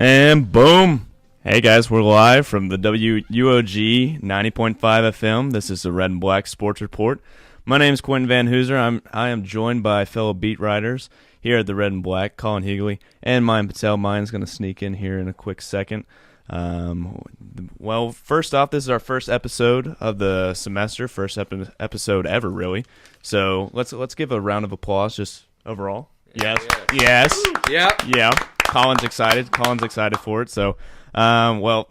And boom. Hey guys, we're live from the WUOG 90.5 FM. This is the Red and Black Sports Report. My name is Quentin VanHoozer. I am joined by fellow beat writers here at the Red and Black, Collin, Huguley, and Myan Patel. Myan's going to sneak in here in a quick second. Well, first off, this is our first episode of the semester, first episode ever, really. So let's give a round of applause just overall. Yes. Yeah. Collin's excited for it. So, well,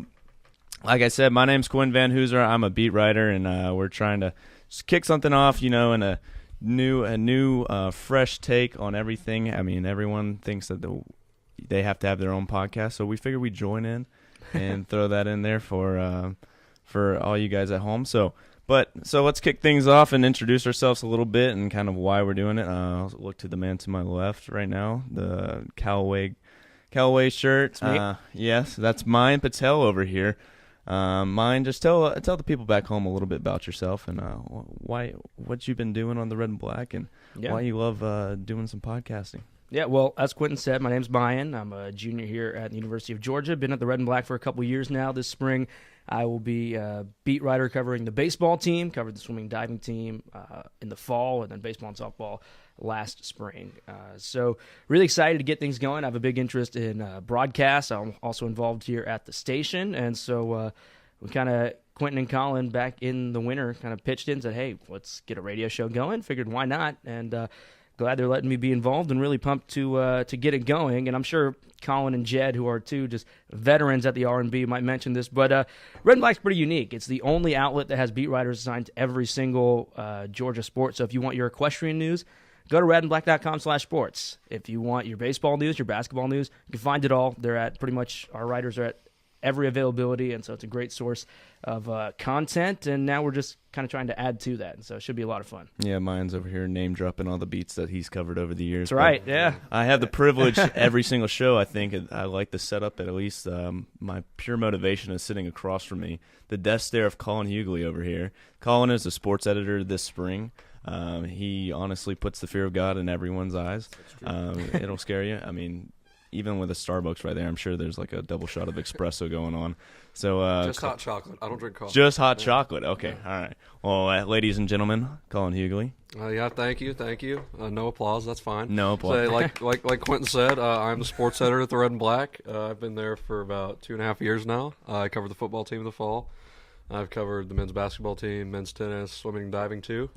like I said, my name's Quentin VanHoozer. I'm a beat writer, and we're trying to just kick something off, in a new, fresh take on everything. I mean, everyone thinks that they have to have their own podcast, so we figured we'd join in and throw that in there for all you guys at home. So let's kick things off and introduce ourselves a little bit and kind of why we're doing it. I'll look to the man to my left right now, the Callaway shirt. Yes, that's Myan Patel over here. Myan, just tell the people back home a little bit about yourself and what you've been doing on the Red and Black and why you love doing some podcasting. Yeah, well, as Quentin said, my name's Myan. I'm a junior here at the University of Georgia. Been at the Red and Black for a couple years now. This spring, I will be a beat writer covering the baseball team, covered the swimming diving team in the fall, and then baseball and softball last spring. So really excited to get things going. I have a big interest in broadcast. I'm also involved here at the station, and so we kind of, Quentin and Collin back in the winter kind of pitched in and said, hey, let's get a radio show going. Figured why not, and glad they're letting me be involved and really pumped to get it going. And I'm sure Collin and Jed, who are two just veterans at the R&B, might mention this. But Red and Black's pretty unique. It's the only outlet that has beat writers assigned to every single Georgia sport. So if you want your equestrian news, go to redandblack.com/sports. If you want your baseball news, your basketball news, you can find it all. They're at pretty much, our writers are at every availability, and so it's a great source of content, and now we're just kind of trying to add to that, and so it should be a lot of fun. Yeah, Myan's over here name dropping all the beats that he's covered over the years. That's right, yeah. I have the privilege every single show, I think. I like the setup at least. My pure motivation is sitting across from me, the death stare of Collin Huguley over here. Collin is a sports editor this spring. He honestly puts the fear of God in everyone's eyes. It'll scare you. I mean, even with a Starbucks right there, I'm sure there's like a double shot of espresso going on. So just hot chocolate. I don't drink coffee. Just hot chocolate. Okay, all right. Well, ladies and gentlemen, Collin Huguley. Yeah, thank you. No applause. That's fine. No applause. So, like Quentin said, I'm the sports editor at the Red and Black. I've been there for about 2.5 years now. I cover the football team in the fall. I've covered the men's basketball team, men's tennis, swimming, and diving too.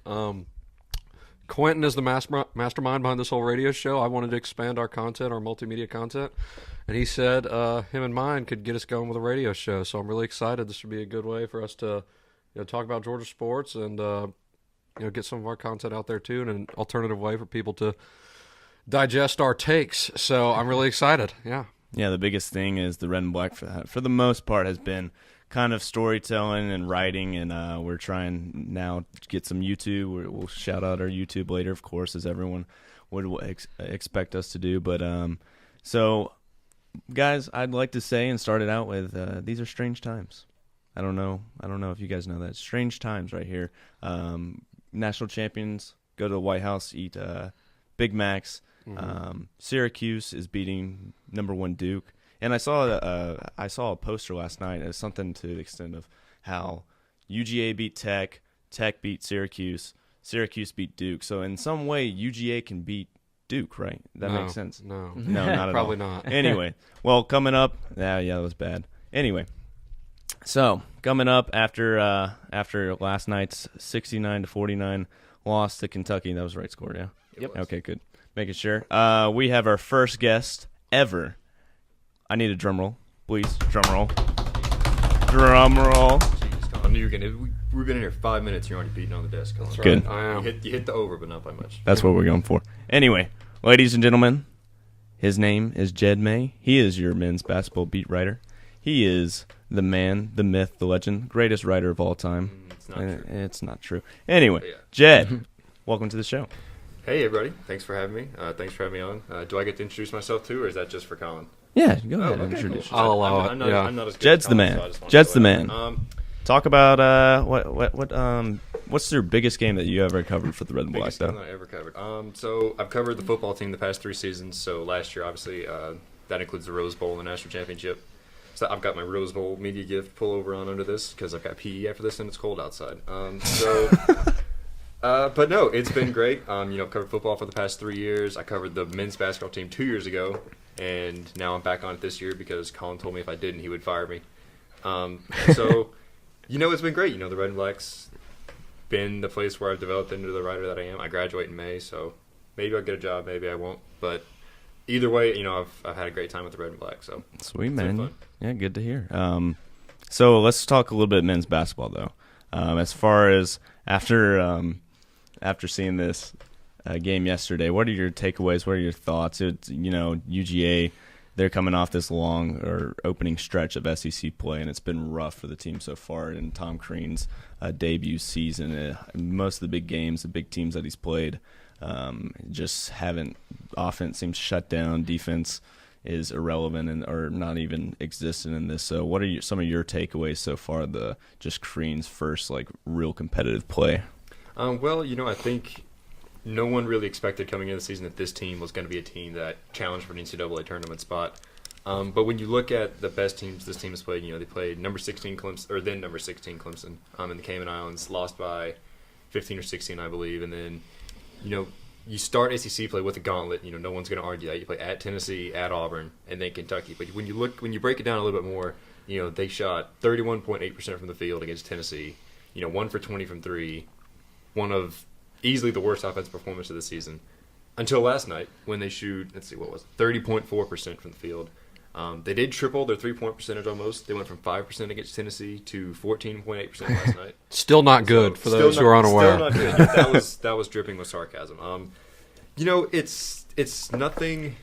Quentin is the mastermind behind this whole radio show. I wanted to expand our content, our multimedia content, and he said him and mine could get us going with a radio show. So I'm really excited. This would be a good way for us to talk about Georgia sports and get some of our content out there too, and an alternative way for people to digest our takes. So I'm really excited. Yeah. Yeah, the biggest thing is the Red and Black for the most part has been kind of storytelling and writing, and we're trying now to get some YouTube. We'll shout out our YouTube later, of course, as everyone would expect us to do. But so, guys, I'd like to say and start it out with these are strange times. I don't know if you guys know that. Strange times right here. National champions go to the White House, eat Big Macs. Mm-hmm. Syracuse is beating #1 Duke. And I saw a poster last night as something to the extent of how UGA beat Tech, Tech beat Syracuse, Syracuse beat Duke. So in some way, UGA can beat Duke, right? That makes sense. No, not at all. Probably not. Anyway, well, coming up, yeah, that was bad. Anyway, so coming up after last night's 69-49 loss to Kentucky, that was the right score, yeah? Yep. Okay, good. Making sure. We have our first guest ever. I need a drum roll, please. Drum roll. Drum roll. I knew you were gonna. We've been in here 5 minutes. You're already beating on the desk. That's right. Good. I am. You hit the over, but not by much. That's what we're going for. Anyway, ladies and gentlemen, his name is Jed May. He is your men's basketball beat writer. He is the man, the myth, the legend, greatest writer of all time. It's not true. It's not true. Anyway, yeah. Jed, welcome to the show. Hey, everybody. Thanks for having me. Thanks for having me on. Do I get to introduce myself, too, or is that just for Collin? Yeah, go ahead. Okay, Introduce cool. I'll allow it. I'm not as good Jed's as the Collin, man. so Jed's the man. Talk about what's your biggest game that you ever covered for the Red and Black? Biggest game that I ever covered. So I've covered the football team the past 3 seasons. So last year, obviously, that includes the Rose Bowl and the National Championship. So I've got my Rose Bowl media gift pullover on under this because I've got PE after this and it's cold outside. But no, it's been great. I've covered football for the past 3 years. I covered the men's basketball team 2 years ago, and now I'm back on it this year because Collin told me if I didn't, he would fire me. It's been great. The Red and Black's been the place where I've developed into the writer that I am. I graduate in May, so maybe I'll get a job, maybe I won't. But either way, I've had a great time with the Red and Black. So sweet, man. Yeah, good to hear. So let's talk a little bit men's basketball, though. As far as after seeing this game yesterday, what are your takeaways? What are your thoughts? UGA, they're coming off this long or opening stretch of SEC play, and it's been rough for the team so far in Tom Crean's debut season. Most of the big games, the big teams that he's played, just haven't. Offense seems shut down. Defense is irrelevant or not even existent in this. So, what are some of your takeaways so far? Just Crean's first real competitive play. I think no one really expected coming into the season that this team was going to be a team that challenged for an NCAA tournament spot. But when you look at the best teams this team has played, they played number 16 Clemson, or then number 16 Clemson, in the Cayman Islands, lost by 15 or 16, I believe. And then, you start SEC play with a gauntlet. No one's going to argue that. You play at Tennessee, at Auburn, and then Kentucky. But when you break it down a little bit more, they shot 31.8% from the field against Tennessee. 1 for 20 from 3, one of easily the worst offensive performance of the season. Until last night when they shoot, 30.4% from the field. They did triple their 3-point percentage almost. They went from 5% against Tennessee to 14.8% last night. Still not good for those who are unaware. Still not good. Yeah, that was dripping with sarcasm. It's nothing.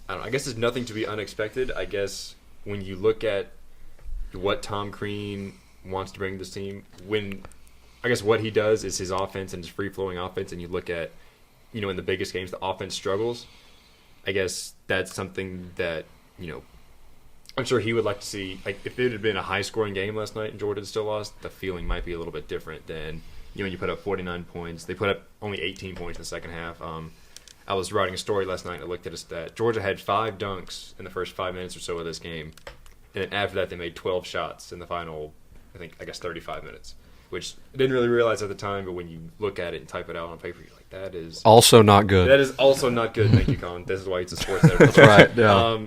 I don't know. I guess it's nothing to be unexpected. I guess when you look at what Tom Crean wants to bring to this team, what he does is his offense and his free-flowing offense, and you look at, in the biggest games, the offense struggles. I guess that's something that, I'm sure he would like to see. If it had been a high-scoring game last night and Georgia still lost, the feeling might be a little bit different than, when you put up 49 points. They put up only 18 points in the second half. I was writing a story last night and I looked at a stat. Georgia had 5 dunks in the first 5 minutes or so of this game. And then after that, they made 12 shots in the final, 35 minutes. Which I didn't really realize at the time, but when you look at it and type it out on paper, you're like, that is... Also not good. That is also not good. Thank you, Collin. This is why he's a sports editor. That's right, yeah.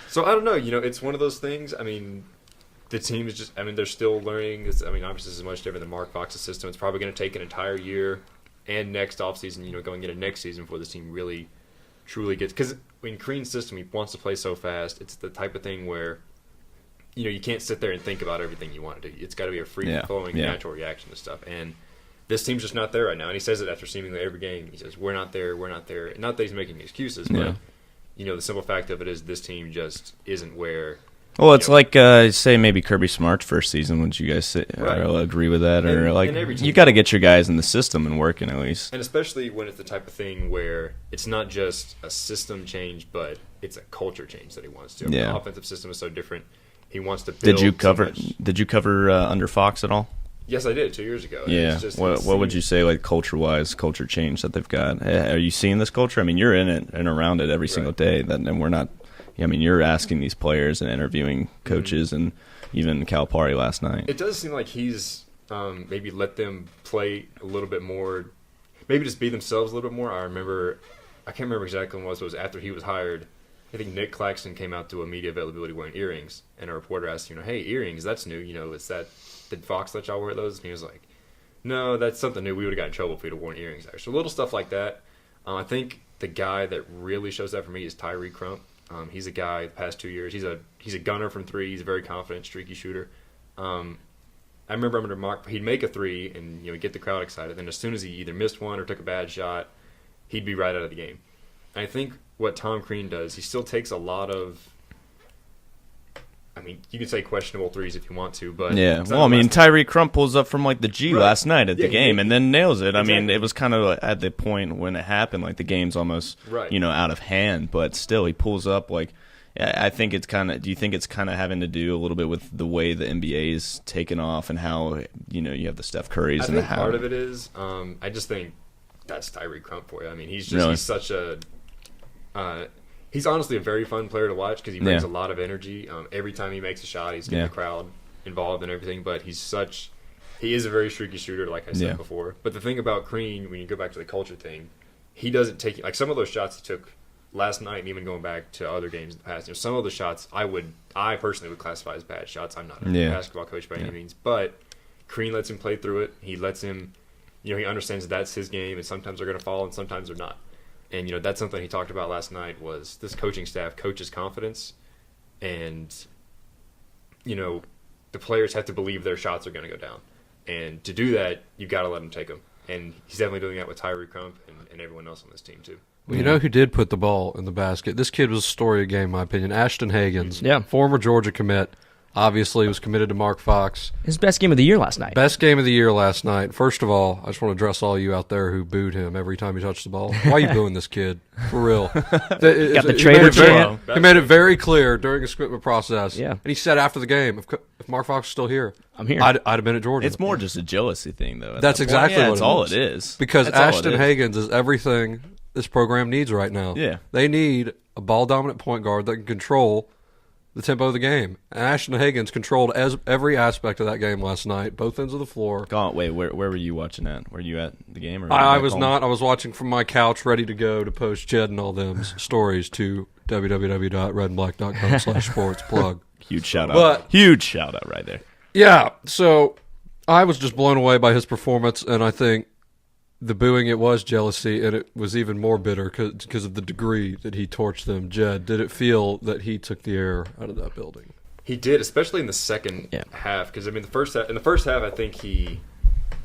So I don't know. It's one of those things. The team is just... they're still learning. Obviously this is much different than Mark Fox's system. It's probably going to take an entire year and next offseason, going into next season before this team really, truly gets... Because in Crean's system, he wants to play so fast. It's the type of thing where... you can't sit there and think about everything you want to do. It's got to be a free-flowing, natural reaction to stuff. And this team's just not there right now. And he says it after seemingly every game. He says, we're not there, we're not there. Not that he's making excuses, but, the simple fact of it is this team just isn't where... Well, it's say maybe Kirby Smart's first season. Would you guys agree with that? Or you got to get your guys in the system and working at least. And especially when it's the type of thing where it's not just a system change, but it's a culture change that he wants to. The offensive system is so different. He wants to build. Did you cover under Fox at all? Yes, I did 2 years ago. Yeah. What would you say, culture-wise, culture change that they've got? Are you seeing this culture? You're in it and around it every single day. And we're not. You're asking these players and interviewing coaches and even Calipari last night. It does seem like he's maybe let them play a little bit more, maybe just be themselves a little bit more. I can't remember exactly when it was, but it was after he was hired. I think Nick Claxton came out to a media availability wearing earrings, and a reporter asked, hey, earrings, that's new. Did Fox let y'all wear those? And he was like, no, that's something new. We would have gotten in trouble if we'd have worn earrings there. So little stuff like that. I think the guy that really shows that for me is Tyree Crump. He's a guy the past 2 years. He's a gunner from 3. He's a very confident, streaky shooter. I remember under Mark, he'd make a 3 and get the crowd excited. Then as soon as he either missed one or took a bad shot, he'd be right out of the game. And I think what Tom Crean does, he still takes a lot of, you could say questionable threes if you want to, but... Yeah, Tyree Crump pulls up from, the G last night at the game and then nails it. Exactly. It was kind of at the point when it happened, the game's almost, out of hand, but still he pulls up, I think it's kind of... Do you think it's kind of having to do a little bit with the way the NBA is taken off and how, you have the Steph Currys and the... I think part of it is, I just think that's Tyree Crump for you. He's such a... he's honestly a very fun player to watch because he brings a lot of energy. Every time he makes a shot, he's getting the crowd involved and everything. But he is a very streaky shooter, like I said before. But the thing about Crean, when you go back to the culture thing, he doesn't take like some of those shots he took last night, and even going back to other games in the past. Some of the shots I personally would classify as bad shots. I'm not a basketball coach by any means, but Crean lets him play through it. He lets him, he understands that's his game, and sometimes they're going to fall, and sometimes they're not. And that's something he talked about last night was this coaching staff coaches confidence, and the players have to believe their shots are going to go down. And to do that, you've got to let him take them. And he's definitely doing that with Tyree Crump and everyone else on this team, too. Well, you know who did put the ball in the basket? This kid was a story of the game, in my opinion. Ashton Hagans, former Georgia commit, obviously was committed to Mark Fox. His best game of the year last night. Best game of the year last night. First of all, I just want to address all you out there who booed him every time he touched the ball. Why are you booing this kid? For real. Got the traitor chant. He made it very clear during his commitment process. Yeah. And he said after the game, if Mark Fox was still here, I'm here. I'd have been at Georgia. It's more just a jealousy thing, though. That's exactly what that's all it is. Because that's Ashton Hagans is everything this program needs right now. Yeah. They need a ball-dominant point guard that can control the tempo of the game. And Ashton Hagans controlled every aspect of that game last night, both ends of the floor. Wait, where were you watching at? Were you at the game? Or I was not. I was watching from my couch, ready to go to post Jed and all them's stories to www.redandblack.com/sports plug. Huge shout-out. Huge shout-out right there. Yeah, so I was just blown away by his performance, and I think the booing, it was jealousy, and it was even more bitter because of the degree that he torched them. Jed, did it feel that he took the air out of that building? He did, especially in the second half. Because in the first half, I think he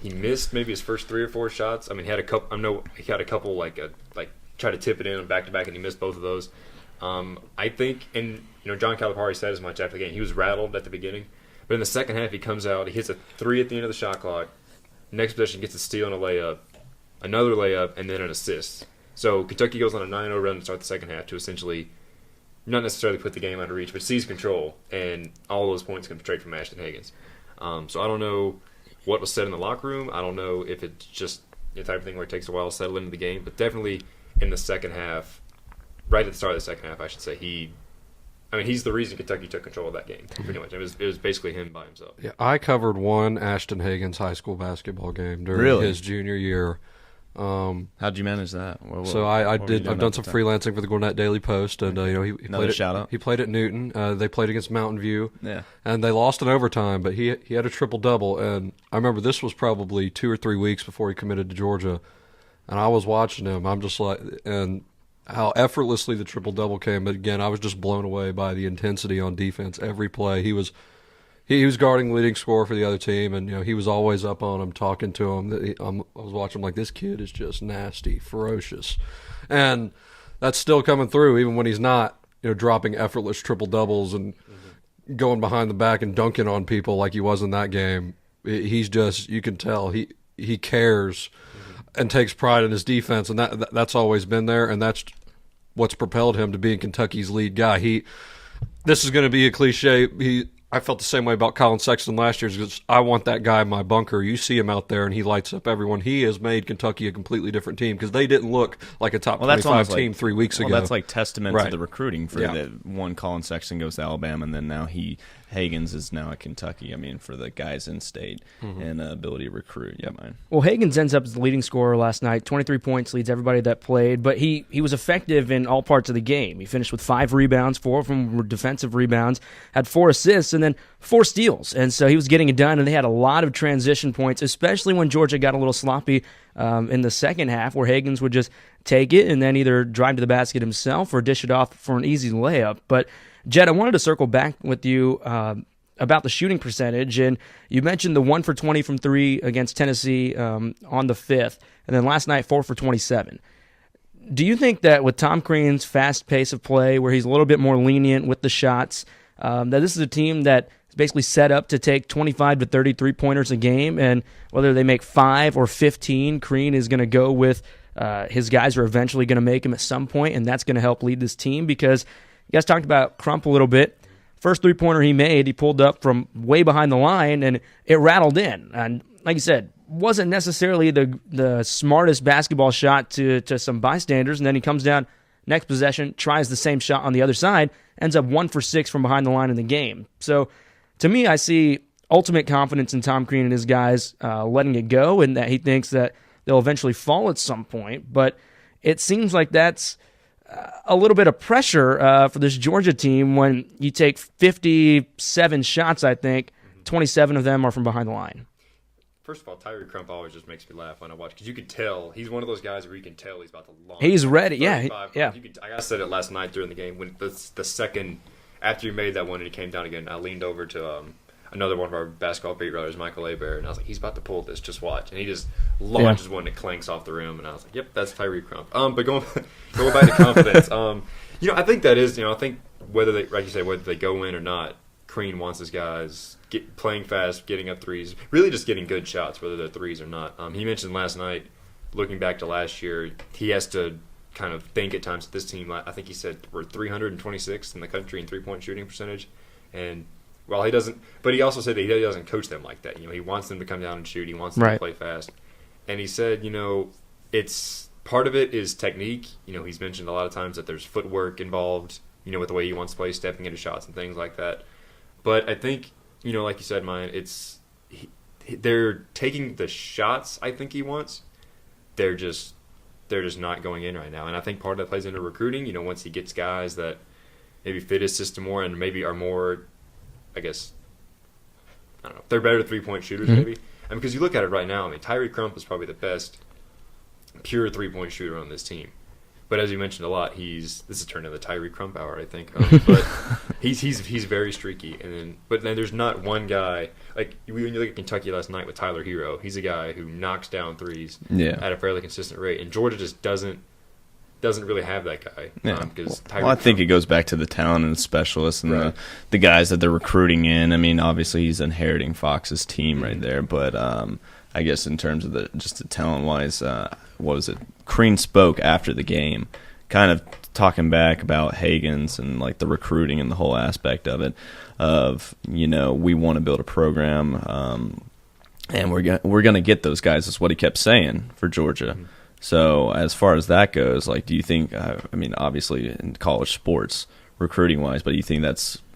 missed maybe his first 3 or 4 shots. I mean, he had a couple. He had a couple like try to tip it in back to back, and he missed both of those. I think, and John Calipari said as much after the game. He was rattled at the beginning, but in the second half, he comes out, he hits a 3 at the end of the shot clock. Next possession, gets a steal and a layup. Another layup, and then an assist. So Kentucky goes on a 9-0 run to start the second half to essentially not necessarily put the game out of reach, but seize control, and all those points come straight from Ashton Hagans. So I don't know what was said in the locker room. I don't know if it's just the type of thing where it takes a while to settle into the game, but definitely in the second half, right at the start of the second half, I should say, he's the reason Kentucky took control of that game, pretty much. It was basically him by himself. Yeah, I covered one Ashton Hagans high school basketball game during his junior year. How'd you manage that? I've done some freelancing for the Gwinnett Daily Post, and he played shout out. He played at Newton. They played against Mountain View, yeah, and they lost in overtime. But he had a triple double, and I remember this was probably 2 or 3 weeks before he committed to Georgia, and I was watching him. I'm just like, and how effortlessly the triple double came. But again, I was just blown away by the intensity on defense. Every play, he was guarding the leading scorer for the other team, and he was always up on him, talking to him. I was watching him like, this kid is just nasty, ferocious, and that's still coming through even when he's not dropping effortless triple doubles and going behind the back and dunking on people like he was in that game. He's just, you can tell he cares and takes pride in his defense, and that's always been there, and that's what's propelled him to being Kentucky's lead guy. This is going to be a cliche. I felt the same way about Collin Sexton last year because I want that guy in my bunker. You see him out there, and he lights up everyone. He has made Kentucky a completely different team because they didn't look like a top 25 team 3 weeks ago. That's like testament to the recruiting for the one Collin Sexton goes to Alabama, and then now Hagans is now at Kentucky. I mean, for the guys in state and ability to recruit. Yeah, man. Well, Hagans ends up as the leading scorer last night. 23 points, leads everybody that played. But he was effective in all parts of the game. He finished with 5 rebounds, 4 of them were defensive rebounds, had 4 assists, and then 4 steals. And so he was getting it done, and they had a lot of transition points, especially when Georgia got a little sloppy in the second half, where Hagans would just take it and then either drive to the basket himself or dish it off for an easy layup. But Jed, I wanted to circle back with you about the shooting percentage, and you mentioned the 1 for 20 from 3 against Tennessee on the 5th, and then last night 4 for 27. Do you think that with Tom Crean's fast pace of play, where he's a little bit more lenient with the shots, that this is a team that is basically set up to take 25 to 30 three-pointers a game, and whether they make 5 or 15, Crean is going to go with his guys are eventually going to make him at some point, and that's going to help lead this team? Because you guys talked about Crump a little bit. First three-pointer he made, he pulled up from way behind the line, and it rattled in. And like you said, wasn't necessarily the smartest basketball shot to some bystanders, and then he comes down, Next possession, tries the same shot on the other side, ends up 1 for 6 from behind the line in the game. So to me, I see ultimate confidence in Tom Crean and his guys letting it go, and that he thinks that they'll eventually fall at some point. But it seems like that's a little bit of pressure for this Georgia team when you take 57 shots, I think, 27 of them are from behind the line. First of all, Tyree Crump always just makes me laugh when I watch, because you can tell he's one of those guys where you can tell he's about to launch. He's ready, yeah. I said it last night during the game when the second after he made that one and he came down again. I leaned over to another one of our basketball beat writers, Michael Abear, and I was like, he's about to pull this. Just watch, and he just launches one that clanks off the rim, and I was like, yep, that's Tyree Crump. But going back to confidence, I think that is, I think whether they, like you said, whether they go in or not, Crean wants his guys playing fast, getting up threes, really just getting good shots, whether they're threes or not. He mentioned last night, looking back to last year, he has to kind of think at times that this team, I think he said, we're 326th in the country in three-point shooting percentage. And while he doesn't, but he also said that he doesn't coach them like that. He wants them to come down and shoot. He wants them to play fast. And he said, it's part of it is technique. He's mentioned a lot of times that there's footwork involved, with the way he wants to play, stepping into shots and things like that. But I think, like you said, Myan, they're taking the shots I think he wants. They're just not going in right now. And I think part of that plays into recruiting. Once he gets guys that maybe fit his system more and maybe are more, I guess, I don't know, they're better three-point shooters maybe. Because you look at it right now, Tyree Crump is probably the best pure three-point shooter on this team. But as you mentioned a lot, this is turned into the Tyree Crump hour, I think. But he's very streaky, but then there's not one guy like when you look at Kentucky last night with Tyler Hero. He's a guy who knocks down threes at a fairly consistent rate, and Georgia just doesn't really have that guy. I think it goes back to the talent and the specialists and the guys that they're recruiting in. Obviously he's inheriting Fox's team right there, but I guess in terms of the talent wise, what was it? Crean spoke after the game, kind of talking back about Hagens and like the recruiting and the whole aspect of it. We want to build a program, and we're gonna get those guys. Is what he kept saying for Georgia. So as far as that goes, like, do you think? Obviously in college sports, recruiting wise, but do you think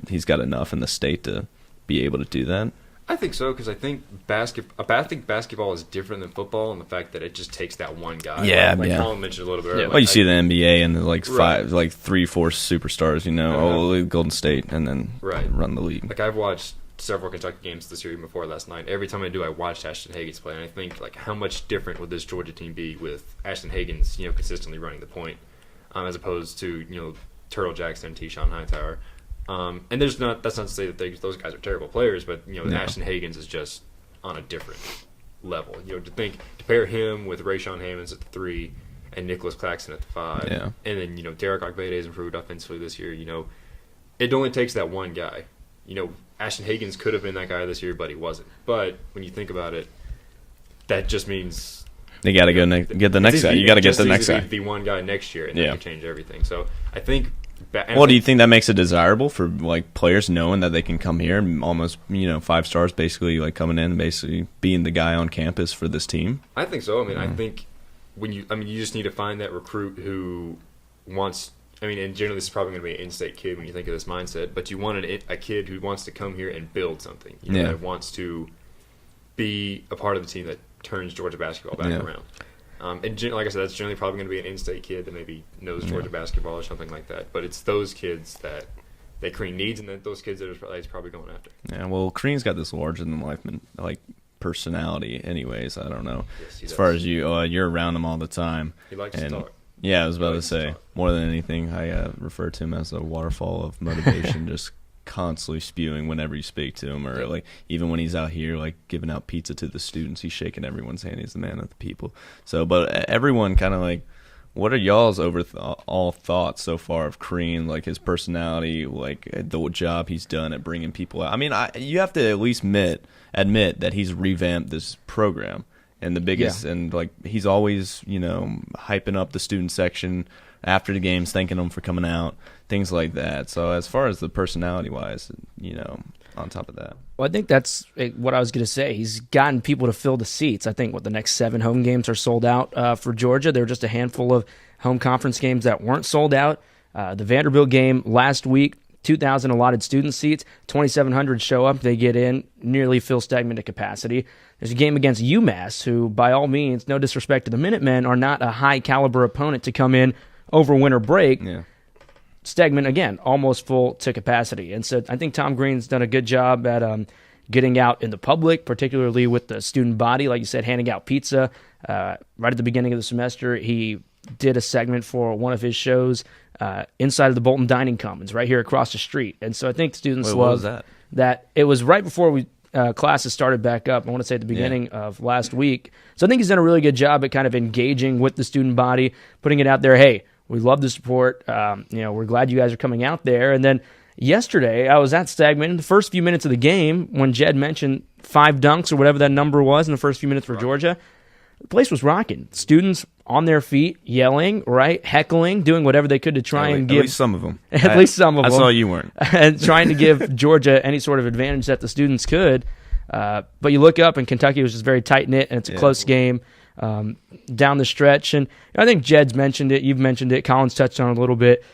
he's got enough in the state to be able to do that? I think so, because I think basketball is different than football in the fact that it just takes that one guy. Collin mentioned a little bit earlier. Well, you see the NBA and like 3-4 superstars, Golden State, and then run the league. Like, I've watched several Kentucky games this year, even before last night. Every time I do, I watched Ashton Hagens play, and I think, like, how much different would this Georgia team be with Ashton Hagens, consistently running the point, as opposed to, Turtle Jackson, T-Shawn Hightower. And that's not to say that those guys are terrible players, but Ashton Hagens is just on a different level. To pair him with Rayshawn Hammonds at the 3 and Nicholas Claxton at the 5, and then Derek Ogbede has improved offensively this year. It only takes that one guy. Ashton Hagens could have been that guy this year, but he wasn't. But when you think about it, that just means they got to go get the next guy. You got to get the next guy. Be one guy next year, and that can change everything. So I think. Do you think that makes it desirable for like players knowing that they can come here and almost 5 stars basically like coming in and basically being the guy on campus for this team? I think so. I think you just need to find that recruit who wants. And generally this is probably going to be an in-state kid when you think of this mindset, but you want a kid who wants to come here and build something. That wants to be a part of the team that turns Georgia basketball back around. And like I said, that's generally probably going to be an in-state kid that maybe knows Georgia basketball or something like that. But it's those kids that Crean needs, and then those kids that he's probably going after. Yeah, well, Crean's got this larger-than-life personality anyways. I don't know. Yes, as far as you're around him all the time. He likes to talk. Yeah, I was about to say, more than anything, I refer to him as a waterfall of motivation, just constantly spewing whenever you speak to him, or like even when he's out here like giving out pizza to the students, he's shaking everyone's hand. He's the man of the people. So, but everyone kind of like, what are y'all's all thoughts so far of Crean, like his personality, like the job he's done at bringing people out? You have to at least admit that he's revamped this program. And the biggest, and like he's always, hyping up the student section after the games, thanking them for coming out, things like that. So as far as the personality-wise, on top of that. Well, I think that's what I was going to say. He's gotten people to fill the seats. I think the next 7 home games are sold out for Georgia. There were just a handful of home conference games that weren't sold out. The Vanderbilt game last week, 2,000 allotted student seats, 2,700 show up. They get in, nearly fill Stegman to capacity. There's a game against UMass, who, by all means, no disrespect to the Minutemen, are not a high-caliber opponent to come in over winter break. Yeah. Stegman, again, almost full to capacity. And so I think Tom Green's done a good job at getting out in the public, particularly with the student body. Like you said, handing out pizza. Right at the beginning of the semester, he did a segment for one of his shows inside of the Bolton Dining Commons right here across the street. And so I think students love that. It was right before classes started back up, I want to say at the beginning of last week. So I think he's done a really good job at kind of engaging with the student body, putting it out there, hey, we love the support. We're glad you guys are coming out there. And then yesterday, I was at Stegman. The first few minutes of the game, when Jed mentioned 5 dunks or whatever that number was in the first few minutes for Georgia, the place was rocking. Students on their feet, yelling, right, heckling, doing whatever they could to try and give. At least some of them. At least some of them. I saw you weren't. And trying to give Georgia any sort of advantage that the students could. But you look up, and Kentucky was just very tight-knit, and it's a close game. Down the stretch, and I think Jed's mentioned it, you've mentioned it, Collin's touched on it a little bit.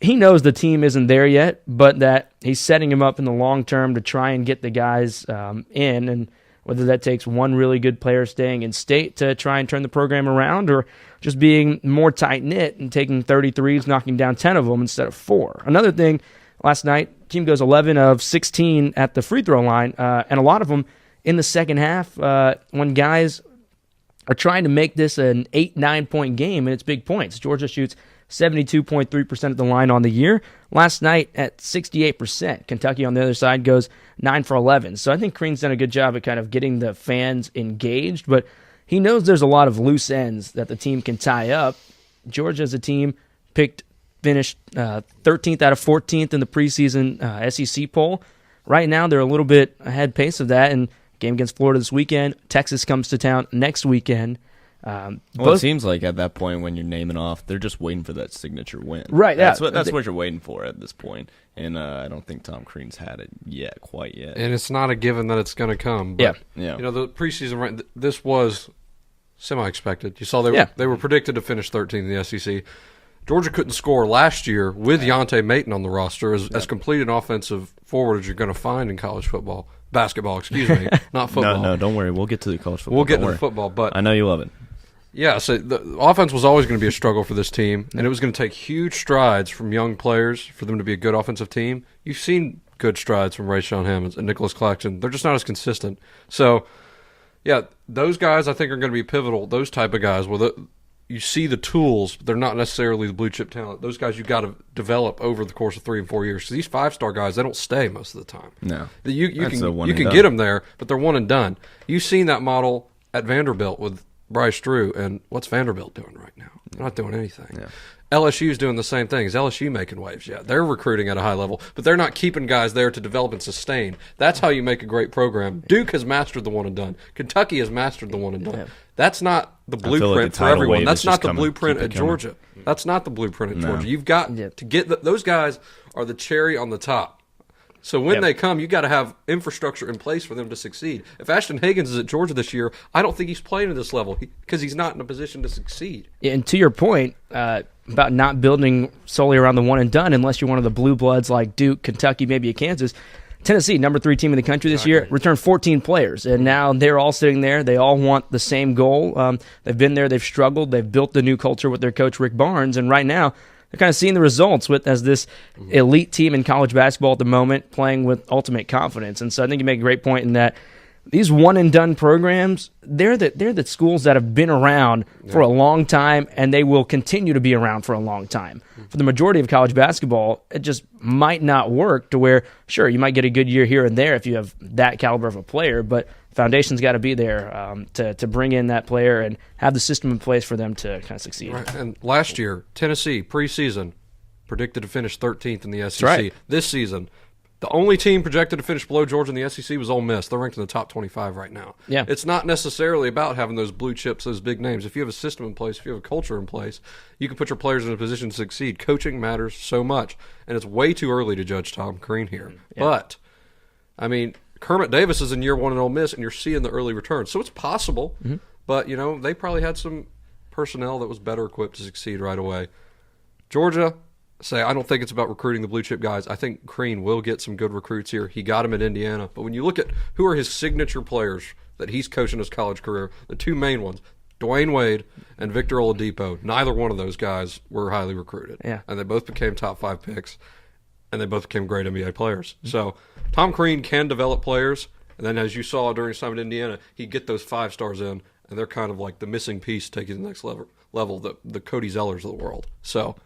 He knows the team isn't there yet, but that he's setting him up in the long term to try and get the guys in, and whether that takes one really good player staying in state to try and turn the program around, or just being more tight-knit and taking 33s, knocking down 10 of them instead of 4. Another thing, last night, team goes 11 of 16 at the free throw line, and a lot of them in the second half when guys are trying to make this an 8-9 point game, and it's big points. Georgia shoots 72.3% at the line on the year. Last night at 68%. Kentucky on the other side goes 9 for 11. So I think Green's done a good job at kind of getting the fans engaged, but he knows there's a lot of loose ends that the team can tie up. Georgia as a team finished 13th out of 14th in the preseason SEC poll. Right now they're a little bit ahead pace of that, and game against Florida this weekend. Texas comes to town next weekend. It seems like at that point when you're naming off, they're just waiting for that signature win. Right. That's what you're waiting for at this point. And I don't think Tom Crean's had it quite yet. And it's not a given that it's going to come. But, yeah. The preseason, this was semi-expected. You saw they were predicted to finish 13th in the SEC. Georgia couldn't score last year with Yonte Mayton on the roster as complete an offensive forward as you're going to find in college football. Basketball, excuse me, not football. No, don't worry. We'll get to the college football. We'll get to the football, but I know you love it. Yeah, so the offense was always going to be a struggle for this team, and it was going to take huge strides from young players for them to be a good offensive team. You've seen good strides from Rayshawn Hammonds and Nicholas Claxton. They're just not as consistent. So, yeah, those guys I think are going to be pivotal. Those type of guys where you see the tools, but they're not necessarily the blue chip talent. Those guys you've got to develop over the course of 3 and 4 years. So these 5-star guys, they don't stay most of the time. No, you can get them there, but they're one and done. You've seen that model at Vanderbilt with Bryce Drew, and what's Vanderbilt doing right now? They're not doing anything. Yeah. LSU's doing the same thing. Is LSU making waves? Yeah, they're recruiting at a high level, but they're not keeping guys there to develop and sustain. That's how you make a great program. Duke has mastered the one and done. Kentucky has mastered the one and done. Yeah. That's not the blueprint for everyone. That's not the blueprint at Georgia. That's not the blueprint at Georgia. You've got to get those guys are the cherry on the top. So when they come, you got to have infrastructure in place for them to succeed. If Ashton Higgins is at Georgia this year, I don't think he's playing at this level because he's not in a position to succeed. And to your point about not building solely around the one and done, unless you're one of the blue bloods like Duke, Kentucky, maybe a Kansas. Tennessee, number 3 team in the country this year, returned 14 players, and now they're all sitting there. They all want the same goal. They've been there. They've struggled. They've built the new culture with their coach, Rick Barnes, and right now they're kind of seeing the results as this elite team in college basketball at the moment, playing with ultimate confidence. And so I think you make a great point in that these one-and-done programs, they're the schools that have been around for a long time, and they will continue to be around for a long time. For the majority of college basketball, it just might not work to where, sure, you might get a good year here and there if you have that caliber of a player, but foundation's got to be there to bring in that player and have the system in place for them to kind of succeed. Right. And last year, Tennessee, preseason, predicted to finish 13th in the SEC. Right. This season, The only team projected to finish below Georgia in the SEC was Ole Miss. They're ranked in the top 25 right now. Yeah. It's not necessarily about having those blue chips, those big names. If you have a system in place, if you have a culture in place, you can put your players in a position to succeed. Coaching matters so much, and it's way too early to judge Tom Crean here. Yeah. But, I mean, Kermit Davis is in year 1 at Ole Miss, and you're seeing the early returns. So it's possible, but, they probably had some personnel that was better equipped to succeed right away. Georgia, I don't think it's about recruiting the blue chip guys. I think Crean will get some good recruits here. He got him at Indiana. But when you look at who are his signature players that he's coaching his college career, the two main ones, Dwayne Wade and Victor Oladipo, neither one of those guys were highly recruited. Yeah. And they both became top 5 picks, and they both became great NBA players. So Tom Crean can develop players, and then as you saw during his time at Indiana, he'd get those 5 stars in, and they're kind of like the missing piece taking to the next level, the Cody Zellers of the world. So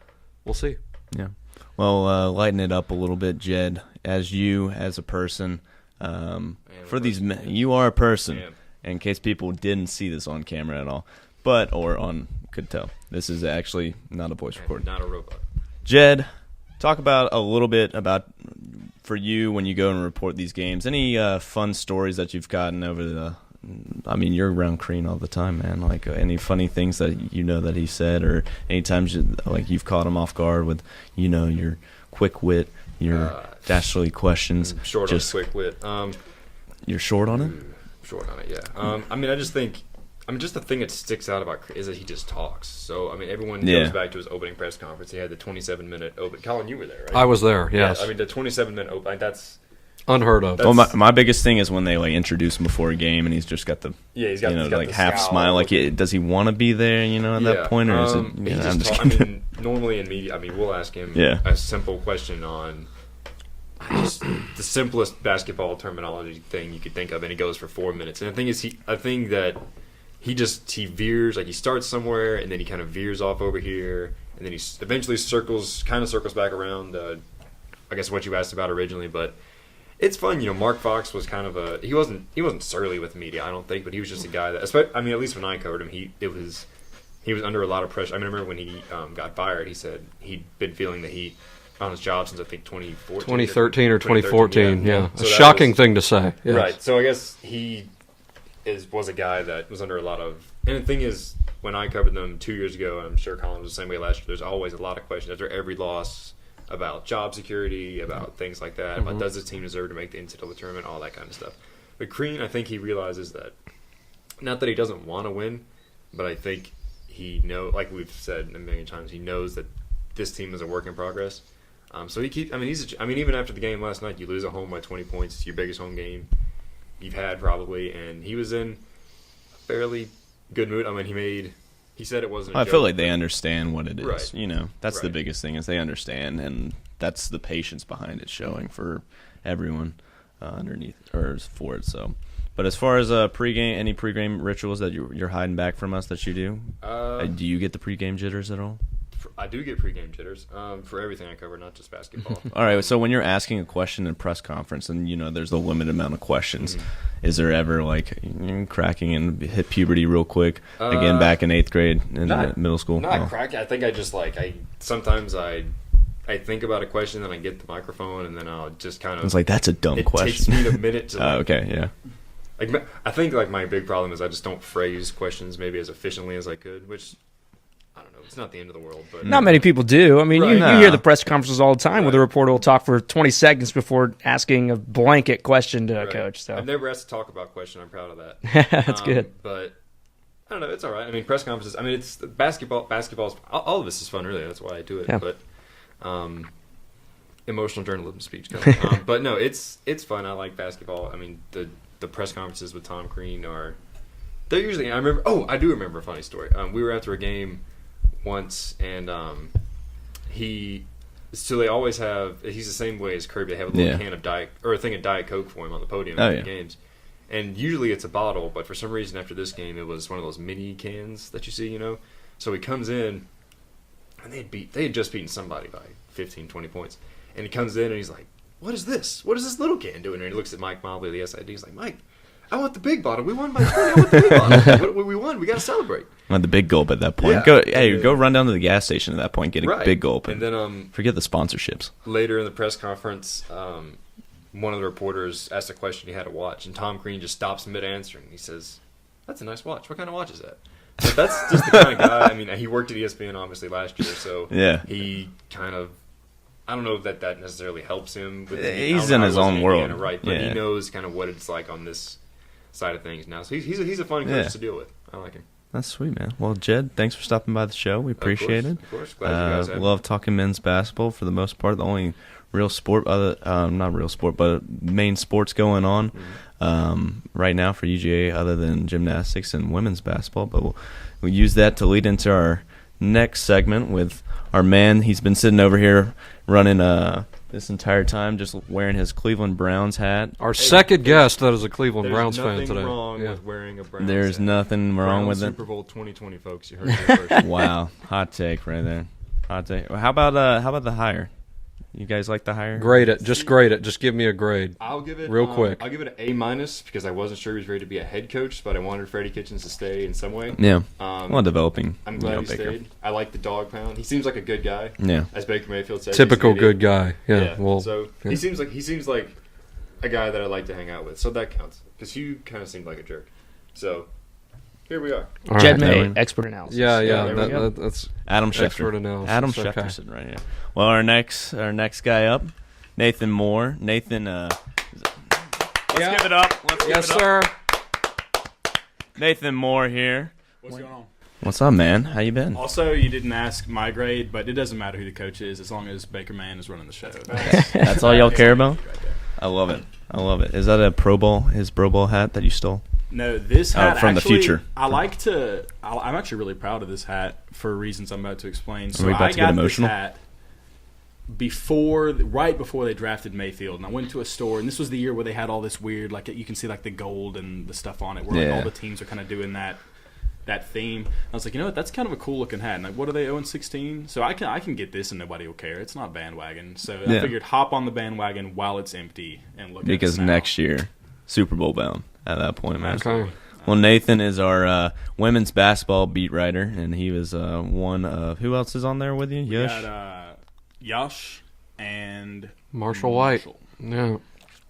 we'll see. Yeah. Well, lighten it up a little bit, Jed. As a person, you are a person. Yeah. In case people didn't see this on camera at all, could tell. This is actually not a voice recording. Not a robot. Jed, talk about a little bit about for you when you go and report these games. Any fun stories that you've gotten over you're around Crean all the time, man. Like any funny things that that he said, or any times you've caught him off guard with your quick wit, your dastardly questions. Short on quick wit. You're short on it. Short on it, yeah. I just think. Just the thing that sticks out about Crean is that he just talks. So, everyone goes back to his opening press conference. He had the 27-minute open. Collin, you were there, right? I was there, yes. Yeah, the 27-minute open, that's unheard of. Well, my biggest thing is when they introduce him before a game, and he's just got the he's got the half scowl. smile. Does he want to be there? At that point, or is it? I'm just kidding. Normally in media, we'll ask him a simple question on just the simplest basketball terminology thing you could think of, and he goes for 4 minutes. And the thing is, I think that he veers, he starts somewhere, and then he kind of veers off over here, and then he eventually circles back around. I guess what you asked about originally, but. It's fun, Mark Fox was kind of he wasn't surly with media, I don't think, but he was just a guy that, at least when I covered him, he was under a lot of pressure. I remember when he got fired, he said he'd been feeling the heat on his job since I think 2013 or 2014. Yeah. So a shocking thing to say. Yes. Right. So I guess he was a guy that was under a lot of. And the thing is, when I covered them 2 years ago, and I'm sure Collin was the same way last year, there's always a lot of questions after every loss. About job security, about things like that, about does this team deserve to make the NCAA tournament, all that kind of stuff. But Crean, I think he realizes that, not that he doesn't want to win, but I think he knows, like we've said a million times, he knows that this team is a work in progress. So he keeps. Even after the game last night, you lose at home by 20 points. It's your biggest home game you've had probably, and he was in a fairly good mood. He said it wasn't. I feel like they understand what it is. Right. That's the biggest thing is they understand, and that's the patience behind it showing for everyone underneath or for it. So, but as far as any pregame rituals that you're hiding back from us that you do, do you get the pregame jitters at all? I do get pregame jitters for everything I cover, not just basketball. All right, so when you're asking a question in a press conference and, there's a limited amount of questions, is there ever, cracking and hit puberty real quick, again, back in 8th grade in middle school? Not cracking. I think I just, sometimes I think about a question, then I get the microphone, and then I'll just kind of... It's that's a dumb question. It takes me a minute to, okay, yeah. I think, my big problem is I just don't phrase questions maybe as efficiently as I could, which... I don't know. It's not the end of the world, but not many people do. You hear the press conferences all the time where the reporter will talk for 20 seconds before asking a blanket question to a coach. So I've never asked to talk about a question. I'm proud of that. That's good. But I don't know. It's all right. Press conferences. It's basketball. Basketball's all of this is fun. Really, that's why I do it. Yeah. But emotional journalism speech. But no, it's fun. I like basketball. The press conferences with Tom Crean they're usually. I do remember a funny story. We were after a game once, and they always have. He's the same way as Kirby. They have a little can of a thing of Diet Coke for him on the podium after the games, and usually it's a bottle. But for some reason, after this game, it was one of those mini cans that you see. So he comes in, and they had just beaten somebody by 15, 20 points, and he comes in and he's like, "What is this? What is this little can doing?" And he looks at Mike Mobley, the SID. He's like, "Mike, I want the big bottle. We won by 20. I want the big bottle. What we won. We got to celebrate." I want the big gulp at that point. Yeah. Go run down to the gas station at that point, get a big gulp, and then forget the sponsorships. Later in the press conference, one of the reporters asked a question he had to watch, and Tom Crean just stops mid-answering. He says, "That's a nice watch. What kind of watch is that?" But that's just the kind of guy. I mean, he worked at ESPN obviously last year, so he kind of. I don't know if that necessarily helps him. He's in his own world, right? But he knows kind of what it's like on this side of things now. So he's a fun coach to deal with. I like him. That's sweet, man. Well, Jed, thanks for stopping by the show. We appreciate it. Of course. Glad you guys have me. Love talking men's basketball for the most part. The only real sport, not real sport, but main sports going on right now for UGA other than gymnastics and women's basketball. But we'll use that to lead into our next segment with our man. He's been sitting over here running this entire time, just wearing his Cleveland Browns hat. Our second guest that is a Cleveland Browns fan today. There's nothing wrong with wearing a Browns There's hat. nothing wrong with it. Super Bowl 2020, folks. You heard it here first. Wow, hot take right there. Hot take. How about the hire? You guys like the hire? Grade it. Just grade it. Just give me a grade. I'll give it real quick. I'll give it an A- because I wasn't sure he was ready to be a head coach, but I wanted Freddie Kitchens to stay in some way. Yeah. Well, developing. I'm glad he stayed. I like the dog pound. He seems like a good guy. Yeah. As Baker Mayfield said. Typical good guy. Yeah. Well. So he seems like a guy that I'd like to hang out with. So that counts because you kind of seemed like a jerk. So. Here we are. Jed May, expert analysis. Yeah. That's Adam Schefter. Expert analysis. Adam Schefter sitting right here. Well, our next guy up, Nathan Moore. Nathan, let's give it up. Yes, sir. Nathan Moore here. What's going on? What's up, man? How you been? Also, you didn't ask my grade, but it doesn't matter who the coach is as long as Baker Man is running the show. That's all y'all care about? I love it. Is that a Pro Bowl, his Pro Bowl hat that you stole? No, this hat from actually, the future. I'm actually really proud of this hat for reasons I'm about to explain. So Are we about to get emotional? This hat right before they drafted Mayfield, and I went to a store, and this was the year where they had all this weird, like you can see like the gold and the stuff on it, where like all the teams are kind of doing that theme. I was like, you know what, that's kind of a cool looking hat. And like, what are they 0-16? So I can get this and nobody will care. It's not bandwagon. So I figured hop on the bandwagon while it's empty and look. Because at it now. next year, Super Bowl bound at that point, man. Okay. Well, Nathan is our women's basketball beat writer, and he was one of who else is on there with you? We got Yash and Marshall White. Yeah.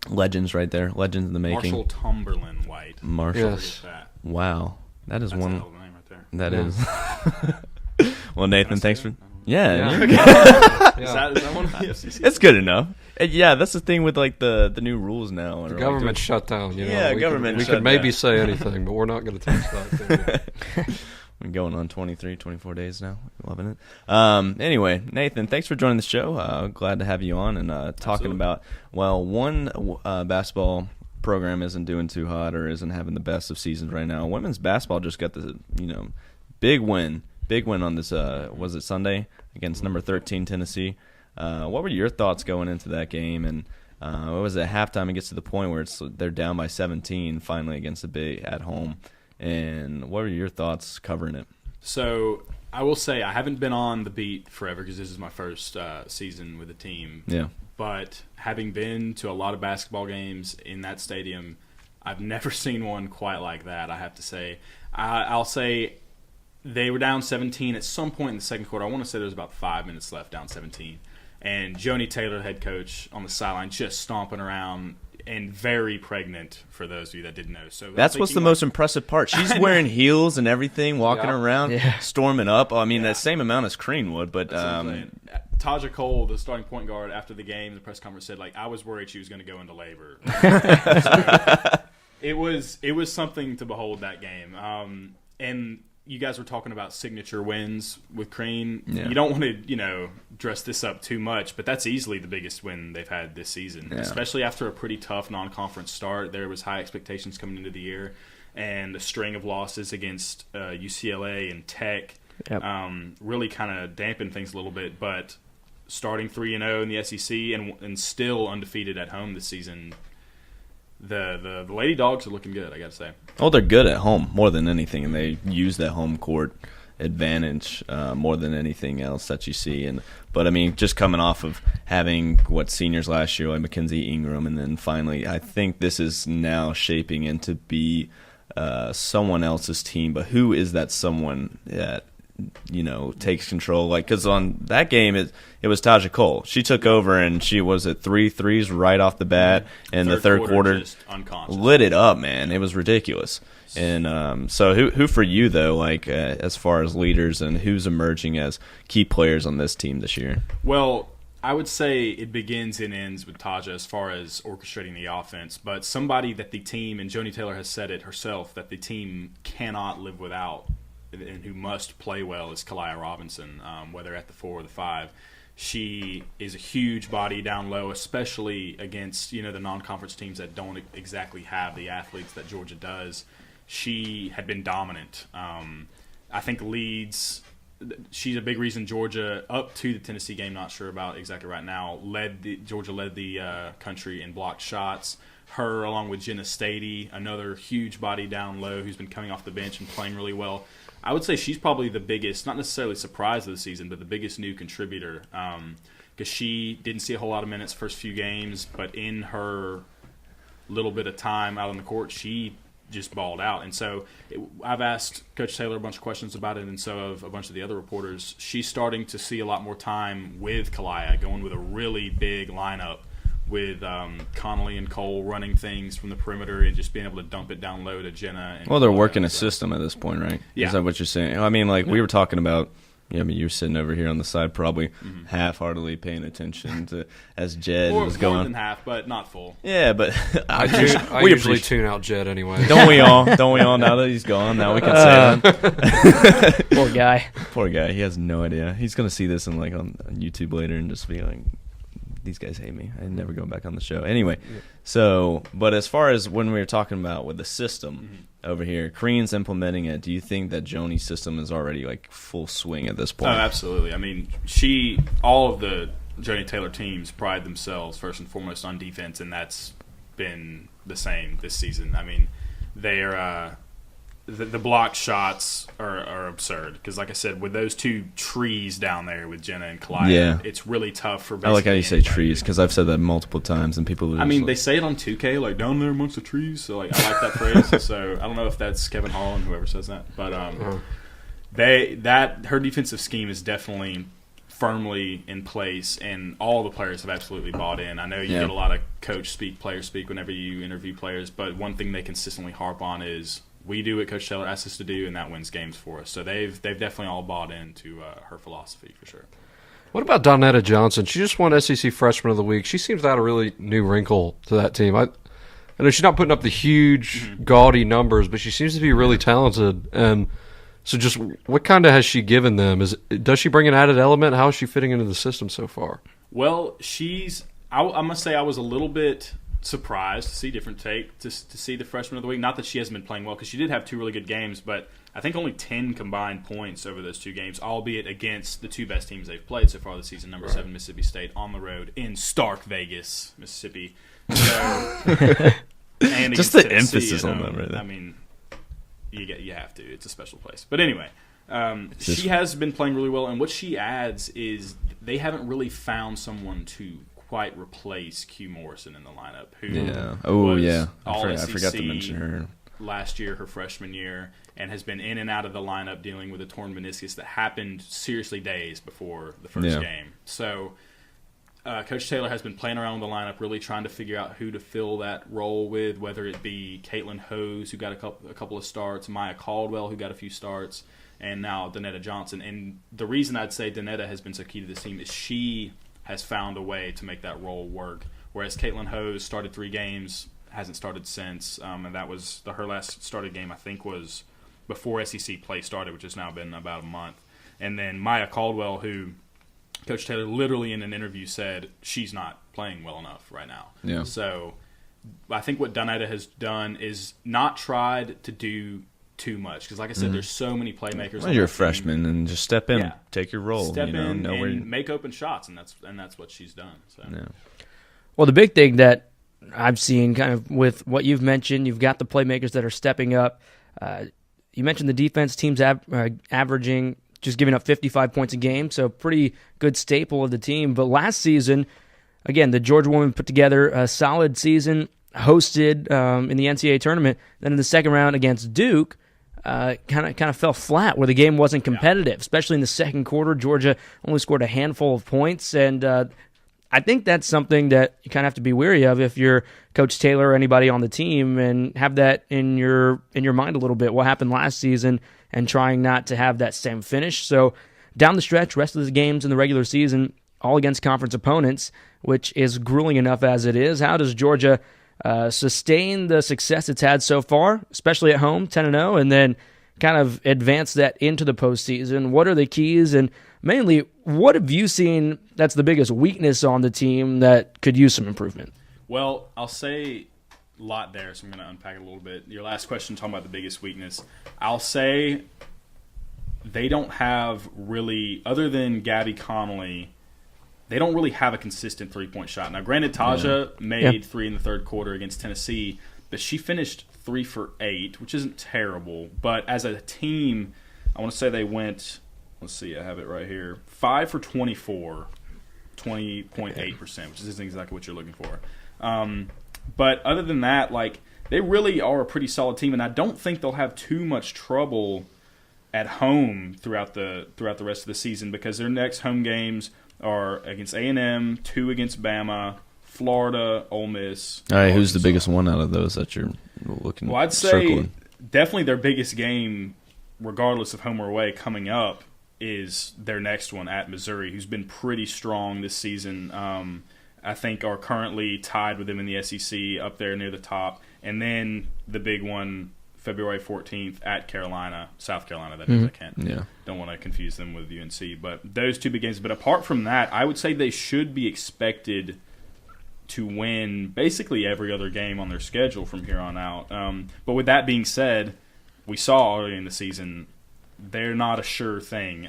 Legends right there. Legends in the making. Marshall Tumberland White. Marshall. Yes. Wow. That's a one. hell of a name right there. That is. Well, Nathan, thanks for. Yeah. Is that one of the FCC? It's good enough. Yeah, that's the thing with like the new rules now. The government shutdown. You know, Yeah, we could maybe say anything, but we're not going to touch that. We're going on 23, 24 days now. Loving it. Anyway, Nathan, thanks for joining the show. Glad to have you on and talking about, well, one basketball program isn't doing too hot or isn't having the best of seasons right now. Women's basketball just got the, big win on this, was it Sunday against number 13 Tennessee. What were your thoughts going into that game? And what was it, halftime? It gets to the point where they're down by 17 finally against the Big at home. And what were your thoughts covering it? So I will say I haven't been on the beat forever because this is my first season with the team. Yeah. But having been to a lot of basketball games in that stadium, I've never seen one quite like that, I have to say. I'll say they were down 17 at some point in the second quarter. I want to say there was about 5 minutes left, down 17. And Joni Taylor, the head coach, on the sideline just stomping around and very pregnant, for those of you that didn't know. So that's what's the most impressive part. She's wearing heels and everything, walking around, storming up. I mean, the same amount as Crean would, but Taja Cole, the starting point guard, after the game, the press conference said, like, I was worried she was going to go into labor. So it was something to behold, that game. And you guys were talking about signature wins with Crean. Yeah. You don't want to, dress this up too much, but that's easily the biggest win they've had this season, especially after a pretty tough non-conference start. There was high expectations coming into the year, and a string of losses against UCLA and Tech really kind of dampened things a little bit. But starting 3-0 in the SEC and still undefeated at home this season, the Lady Dogs are looking good, I got to say. Oh, they're good at home more than anything, and they use that home court advantage more than anything else that you see. But I mean, just coming off of having seniors last year like Mackenzie Ingram, and then finally, I think this is now shaping into be someone else's team. But who is that someone that takes control. Like, because on that game, it was Taja Cole. She took over, and she was at 3 threes right off the bat, and the third quarter just unconscious. Lit it up, man. It was ridiculous. And so who for you, though, like as far as leaders and who's emerging as key players on this team this year? Well, I would say it begins and ends with Taja as far as orchestrating the offense, but somebody that the team, and Joni Taylor has said it herself, that the team cannot live without and who must play well is Kalia Robinson, whether at the 4 or the 5. She is a huge body down low, especially against the non-conference teams that don't exactly have the athletes that Georgia does. She had been dominant. I think leads. She's a big reason Georgia, up to the Tennessee game, not sure about exactly right now, Georgia led the country in blocked shots. Her, along with Jenna Stady, another huge body down low who's been coming off the bench and playing really well. I would say she's probably the biggest, not necessarily surprise of the season, but the biggest new contributor, because she didn't see a whole lot of minutes first few games, but in her little bit of time out on the court, she just balled out. And so I've asked Coach Taylor a bunch of questions about it, and so have a bunch of the other reporters. She's starting to see a lot more time with Kalia, going with a really big lineup with Connolly and Cole running things from the perimeter and just being able to dump it down low to Jenna. And they're working a system at this point, right? Yeah. Is that what you're saying? I mean, like we were talking about, you're sitting over here on the side probably half-heartedly paying attention to as Jed was going. More than half, but not full. Yeah, but I usually tune out Jed anyway. Don't we all? Don't we all? Now that he's gone, now we can say that. Poor guy. Poor guy. He has no idea. He's going to see this on YouTube later and just be like, these guys hate me. I'm never going back on the show. Anyway, but as far as when we were talking about with the system over here, Korean's implementing it. Do you think that Joni's system is already like full swing at this point? Oh, absolutely. I mean, all of the Joni Taylor teams pride themselves first and foremost on defense, and that's been the same this season. I mean, they're the blocked shots are absurd because, like I said, with those two trees down there with Jenna and Kalia, it's really tough for. I like how you say trees because I've said that multiple times, and people. They say it on 2K, like down there amongst the trees. So, like, I like that phrase. So, I don't know if that's Kevin Holland, whoever says that, but her defensive scheme is definitely firmly in place, and all the players have absolutely bought in. I know you get a lot of coach speak, player speak whenever you interview players, but one thing they consistently harp on is. We do what Coach Taylor asks us to do, and that wins games for us. So they've definitely all bought into her philosophy for sure. What about Donetta Johnson? She just won SEC Freshman of the Week. She seems to add a really new wrinkle to that team. I know she's not putting up the huge, gaudy numbers, but she seems to be really talented. And so just what kind of has she given them? Does she bring an added element? How is she fitting into the system so far? Well, I must say I was a little bit surprised to see to see the Freshman of the Week. Not that she hasn't been playing well, because she did have 2 really good games, but I think only 10 combined points over those 2 games, albeit against the 2 best teams they've played so far this season, number 7 Mississippi State on the road in Stark Vegas, Mississippi. So, and just the Tennessee, emphasis on that, right? I mean, you have to. It's a special place. But anyway, she has been playing really well, and what she adds is they haven't really found someone to quite replace Q Morrison in the lineup. I forgot to mention her. Last year, her freshman year, and has been in and out of the lineup dealing with a torn meniscus that happened seriously days before the first game. So Coach Taylor has been playing around with the lineup, really trying to figure out who to fill that role with, whether it be Caitlin Hose, who got a couple of starts, Maya Caldwell, who got a few starts, and now Donetta Johnson. And the reason I'd say Donetta has been so key to this team is she has found a way to make that role work, whereas Caitlin Hose started 3 games, hasn't started since, and that was her last started game, I think, was before SEC play started, which has now been about a month. And then Maya Caldwell, who Coach Taylor literally in an interview said she's not playing well enough right now. Yeah. So I think what Donetta has done is not tried to do too much, because like I said, there's so many playmakers. Well, you're a freshman, and just step in, take your role. Step in and make open shots, and that's what she's done. So. Yeah. Well, the big thing that I've seen kind of with what you've mentioned, you've got the playmakers that are stepping up. You mentioned the defense team's averaging, just giving up 55 points a game, so pretty good staple of the team. But last season, again, the Georgia women put together a solid season, hosted in the NCAA tournament. Then in the second round against Duke, kind of fell flat, where the game wasn't competitive, especially in the second quarter. Georgia only scored a handful of points, and I think that's something that you kind of have to be wary of if you're Coach Taylor or anybody on the team, and have that in your mind a little bit. What happened last season, and trying not to have that same finish. So down the stretch, rest of the games in the regular season, all against conference opponents, which is grueling enough as it is. How does Georgia sustain the success it's had so far, especially at home, 10-0, and then kind of advance that into the postseason? What are the keys, and mainly, what have you seen that's the biggest weakness on the team that could use some improvement? Well, I'll say a lot there, so I'm going to unpack it a little bit. Your last question, talking about the biggest weakness. I'll say they don't have really, other than Gabby Connolly, they don't really have a consistent three-point shot. Now, granted, Taja made 3 in the third quarter against Tennessee, but she finished 3 for 8, which isn't terrible. But as a team, I want to say they went, let's see, I have it right here, 5 for 24, 20.8%, which isn't exactly what you're looking for. But other than that, like, they really are a pretty solid team, and I don't think they'll have too much trouble at home throughout the rest of the season, because their next home games are against A&M, 2 against Bama, Florida, Ole Miss. All right, who's the biggest one out of those that you're looking? Well, I'd say circling? Definitely their biggest game, regardless of home or away, coming up is their next one at Missouri, who's been pretty strong this season. I think are currently tied with them in the SEC, up there near the top. And then the big one, February 14th at Carolina, South Carolina. That is, I don't want to confuse them with UNC. But those 2 big games. But apart from that, I would say they should be expected to win basically every other game on their schedule from here on out. But with that being said, we saw early in the season they're not a sure thing.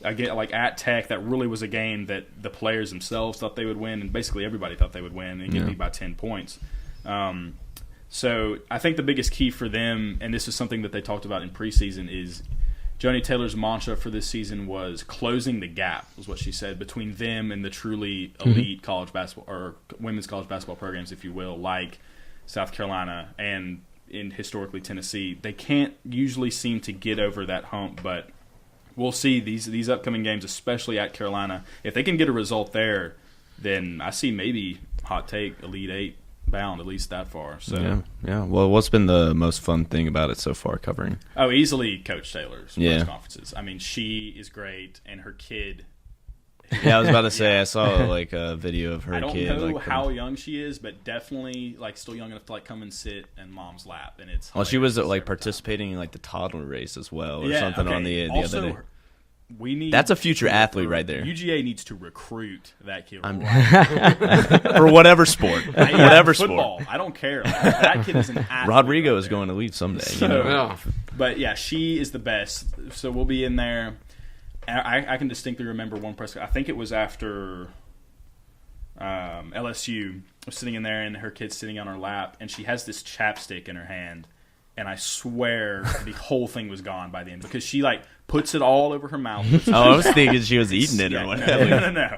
Again, like at Tech, that really was a game that the players themselves thought they would win, and basically everybody thought they would win and get beat by 10 points. So I think the biggest key for them, and this is something that they talked about in preseason, is Joni Taylor's mantra for this season was closing the gap, was what she said, between them and the truly elite college basketball or women's college basketball programs, if you will, like South Carolina and in historically Tennessee. They can't usually seem to get over that hump, but we'll see these upcoming games, especially at Carolina. If they can get a result there, then I see maybe, hot take, Elite Eight bound, at least that far. So yeah. Well, what's been the most fun thing about it so far covering? Oh, easily Coach Taylor's press conferences. I mean, she is great, and her kid. Yeah, I was about to say, I saw like a video of her kid. I don't know how young she is, but definitely like still young enough to like come and sit in mom's lap, and it's. Well, she was like participating in like the toddler race as well, or something on the also, other day. That's a future athlete right there. UGA needs to recruit that kid for whatever sport. Football. I don't care. Like, that kid is an athlete. Rodrigo is going to leave someday. So, but yeah, she is the best. So we'll be in there. I can distinctly remember one press. I think it was after LSU. Was sitting in there, and her kid's sitting on her lap, and she has this chapstick in her hand. And I swear the whole thing was gone by the end, because she like puts it all over her mouth. I was thinking she was eating it or whatever. No.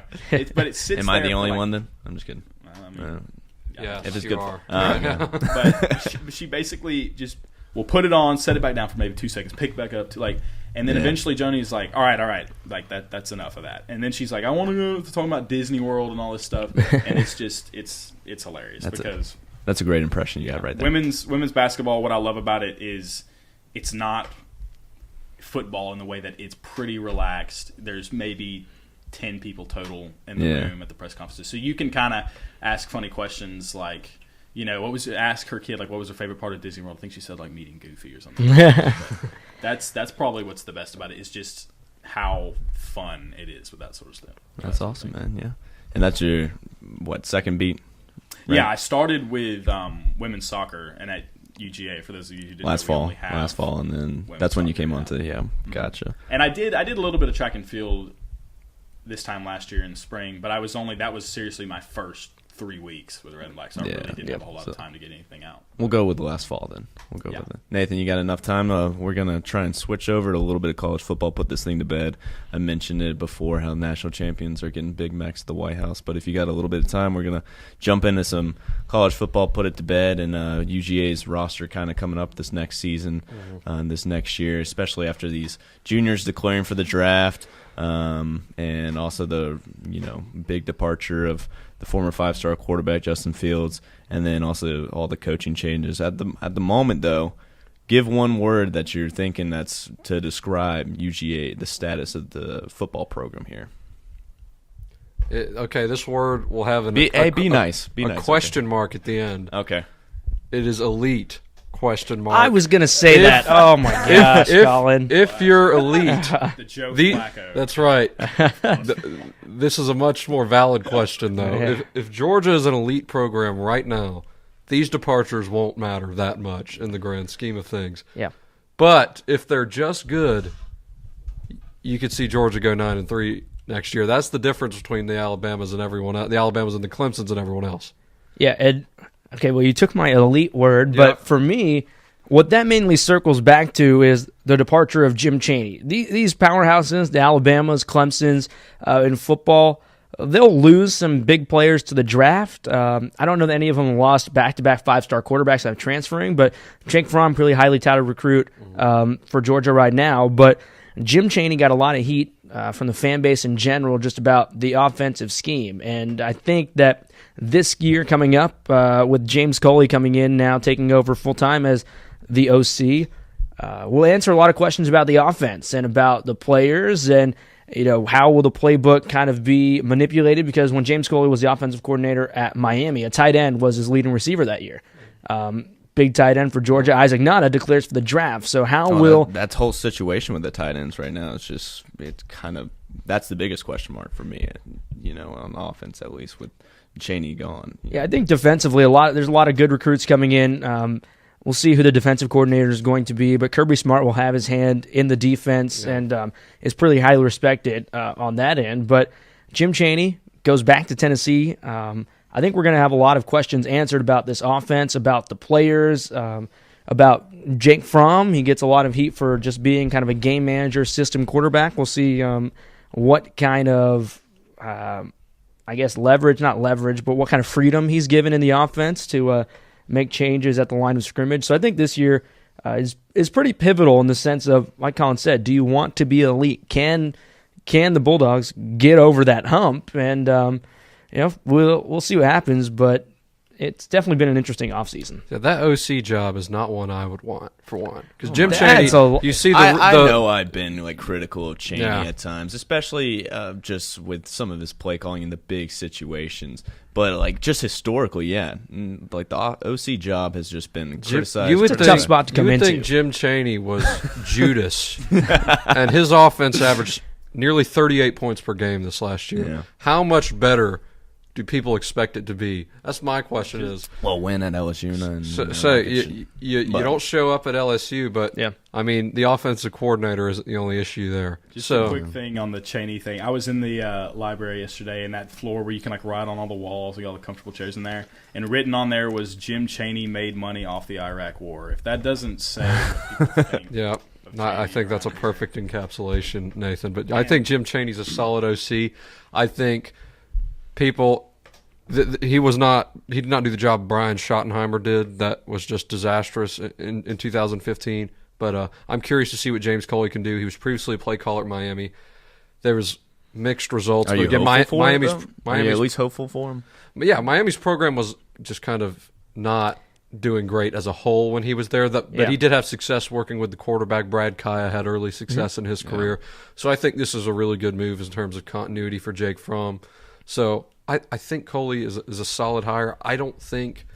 But it sits. Am I the only one then? I'm just kidding. Yeah, if it's you good. are. But she basically just will put it on, set it back down for maybe 2 seconds, pick back up to like, and then eventually Joni's like, all right, like that's enough of that. And then she's like, I want to go talking about Disney World and all this stuff, and it's just it's hilarious because. That's a great impression you have right there. Women's basketball, what I love about it is it's not football in the way that it's pretty relaxed. There's maybe 10 people total in the room at the press conferences. So you can kind of ask funny questions like, ask her kid, like, what was her favorite part of Disney World? I think she said, like, meeting Goofy or something. That's probably what's the best about it, is just how fun it is with that sort of stuff. That's awesome, man, yeah. And that's your, second beat? Right. Yeah, I started with women's soccer, and at UGA, for those of you who didn't know, last fall, and then that's when you came on to, gotcha. And I did a little bit of track and field this time last year in the spring, but that was seriously my first 3 weeks with the Red and Black, so I really didn't have a whole lot of time to get anything out. We'll go with last fall then. We'll go with it. Nathan, you got enough time? We're going to try and switch over to a little bit of college football, put this thing to bed. I mentioned it before how national champions are getting Big Macs at the White House, but if you got a little bit of time, we're going to jump into some college football, put it to bed, and UGA's roster kind of coming up this next season, this next year, especially after these juniors declaring for the draft. And also the big departure of the former 5-star quarterback Justin Fields, and then also all the coaching changes. At the moment, though, give one word that you're thinking that's to describe UGA, the status of the football program here. This word will have be nice. Be nice. Question mark at the end. Okay. It is elite. Question mark. I was gonna say that. Oh my gosh, Collin! If you're elite, the Joe Flacco. That's right. This is a much more valid question, though. Yeah. If Georgia is an elite program right now, these departures won't matter that much in the grand scheme of things. Yeah. But if they're just good, you could see Georgia go 9-3 next year. That's the difference between the Alabamas and everyone else, the Alabamas and the Clemsons and everyone else. Yeah, Ed. Okay, well, you took my elite word, but for me, what that mainly circles back to is the departure of Jim Chaney. These powerhouses, the Alabamas, Clemsons, in football, they'll lose some big players to the draft. I don't know that any of them lost back-to-back 5-star quarterbacks that are transferring, but Jake Fromm, really highly touted recruit for Georgia right now. But Jim Chaney got a lot of heat from the fan base in general just about the offensive scheme. And I think that this year coming up with James Coley coming in now, taking over full-time as the OC, we'll answer a lot of questions about the offense and about the players and how will the playbook kind of be manipulated, because when James Coley was the offensive coordinator at Miami, a tight end was his leading receiver that year. Big tight end for Georgia, Isaac Nada, declares for the draft. So that whole situation with the tight ends right now, that's the biggest question mark for me, on offense, at least with Chaney gone. Yeah, I think defensively there's a lot of good recruits coming in. We'll see who the defensive coordinator is going to be, but Kirby Smart will have his hand in the defense and is pretty highly respected on that end. But Jim Chaney goes back to Tennessee. I think we're going to have a lot of questions answered about this offense, about the players, about Jake Fromm. He gets a lot of heat for just being kind of a game manager, system quarterback. We'll see what kind of, not leverage, but what kind of freedom he's given in the offense to make changes at the line of scrimmage. So I think this year is pretty pivotal in the sense of, like Collin said, do you want to be elite? Can the Bulldogs get over that hump? And we'll see what happens, but it's definitely been an interesting offseason. Yeah, that OC job is not one I would want, for one. Because Jim Chaney, you see I know I've been critical of Chaney at times, especially just with some of his play calling in the big situations. But just historically, the OC job has just been criticized. It's a tough spot to come into. You would think Jim Chaney was Judas, and his offense averaged nearly 38 points per game this last year. Yeah. How much better do people expect it to be? That's my question. Win at LSU. You don't show up at LSU, but I mean, the offensive coordinator isn't the only issue there. Just a quick thing on the Chaney thing. I was in the library yesterday, and that floor where you can ride on all the walls, all the comfortable chairs in there, and written on there was Jim Chaney made money off the Iraq War. If that doesn't say what people think. I think that's a perfect encapsulation, Nathan. But I think Jim Chaney's a solid OC. I think people he did not do the job Brian Schottenheimer did. That was just disastrous in 2015. But I'm curious to see what James Coley can do. He was previously a play caller at Miami. There was mixed results. Are you hopeful for him? Are you at least hopeful for him? But yeah, Miami's program was just kind of not doing great as a whole when he was there. But he did have success working with the quarterback. Brad Kaya had early success in his career. So I think this is a really good move in terms of continuity for Jake Fromm. So I think Coley is a solid hire. I don't think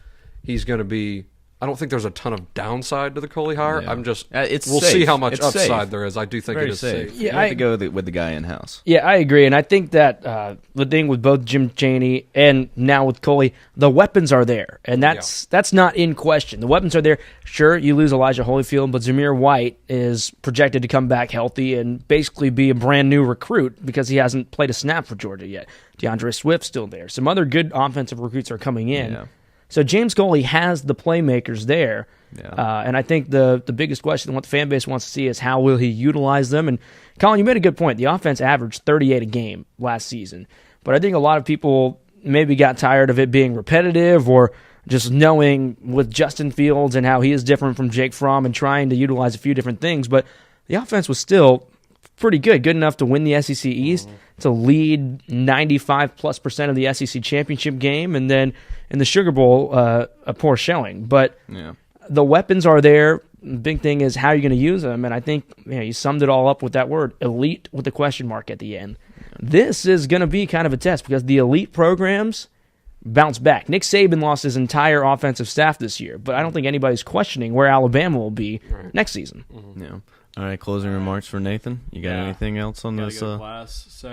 he's going to be I don't think there's a ton of downside to the Coley hire. Yeah. We'll see how much upside there is. I do think it is safe. Yeah, you have to go with the guy in house. Yeah, I agree, and I think that the thing with both Jim Chaney and now with Coley, the weapons are there, and that's not in question. The weapons are there. Sure, you lose Elijah Holyfield, but Zamir White is projected to come back healthy and basically be a brand new recruit because he hasn't played a snap for Georgia yet. DeAndre Swift's still there. Some other good offensive recruits are coming in. Yeah. So James Coley has the playmakers there, and I think the biggest question, what the fan base wants to see, is how will he utilize them. And Collin, you made a good point. The offense averaged 38 a game last season, but I think a lot of people maybe got tired of it being repetitive or just knowing with Justin Fields and how he is different from Jake Fromm and trying to utilize a few different things. But the offense was still pretty good enough to win the SEC East, to lead 95+% of the SEC championship game, and then in the Sugar Bowl, a poor showing. But the weapons are there. The big thing is how you're going to use them, and I think you summed it all up with that word, elite, with a question mark at the end. This is going to be kind of a test because the elite programs bounce back. Nick Saban lost his entire offensive staff this year, but I don't think anybody's questioning where Alabama will be next season. Yeah. All right, closing remarks for Nathan. You got anything else on this? Go to class, so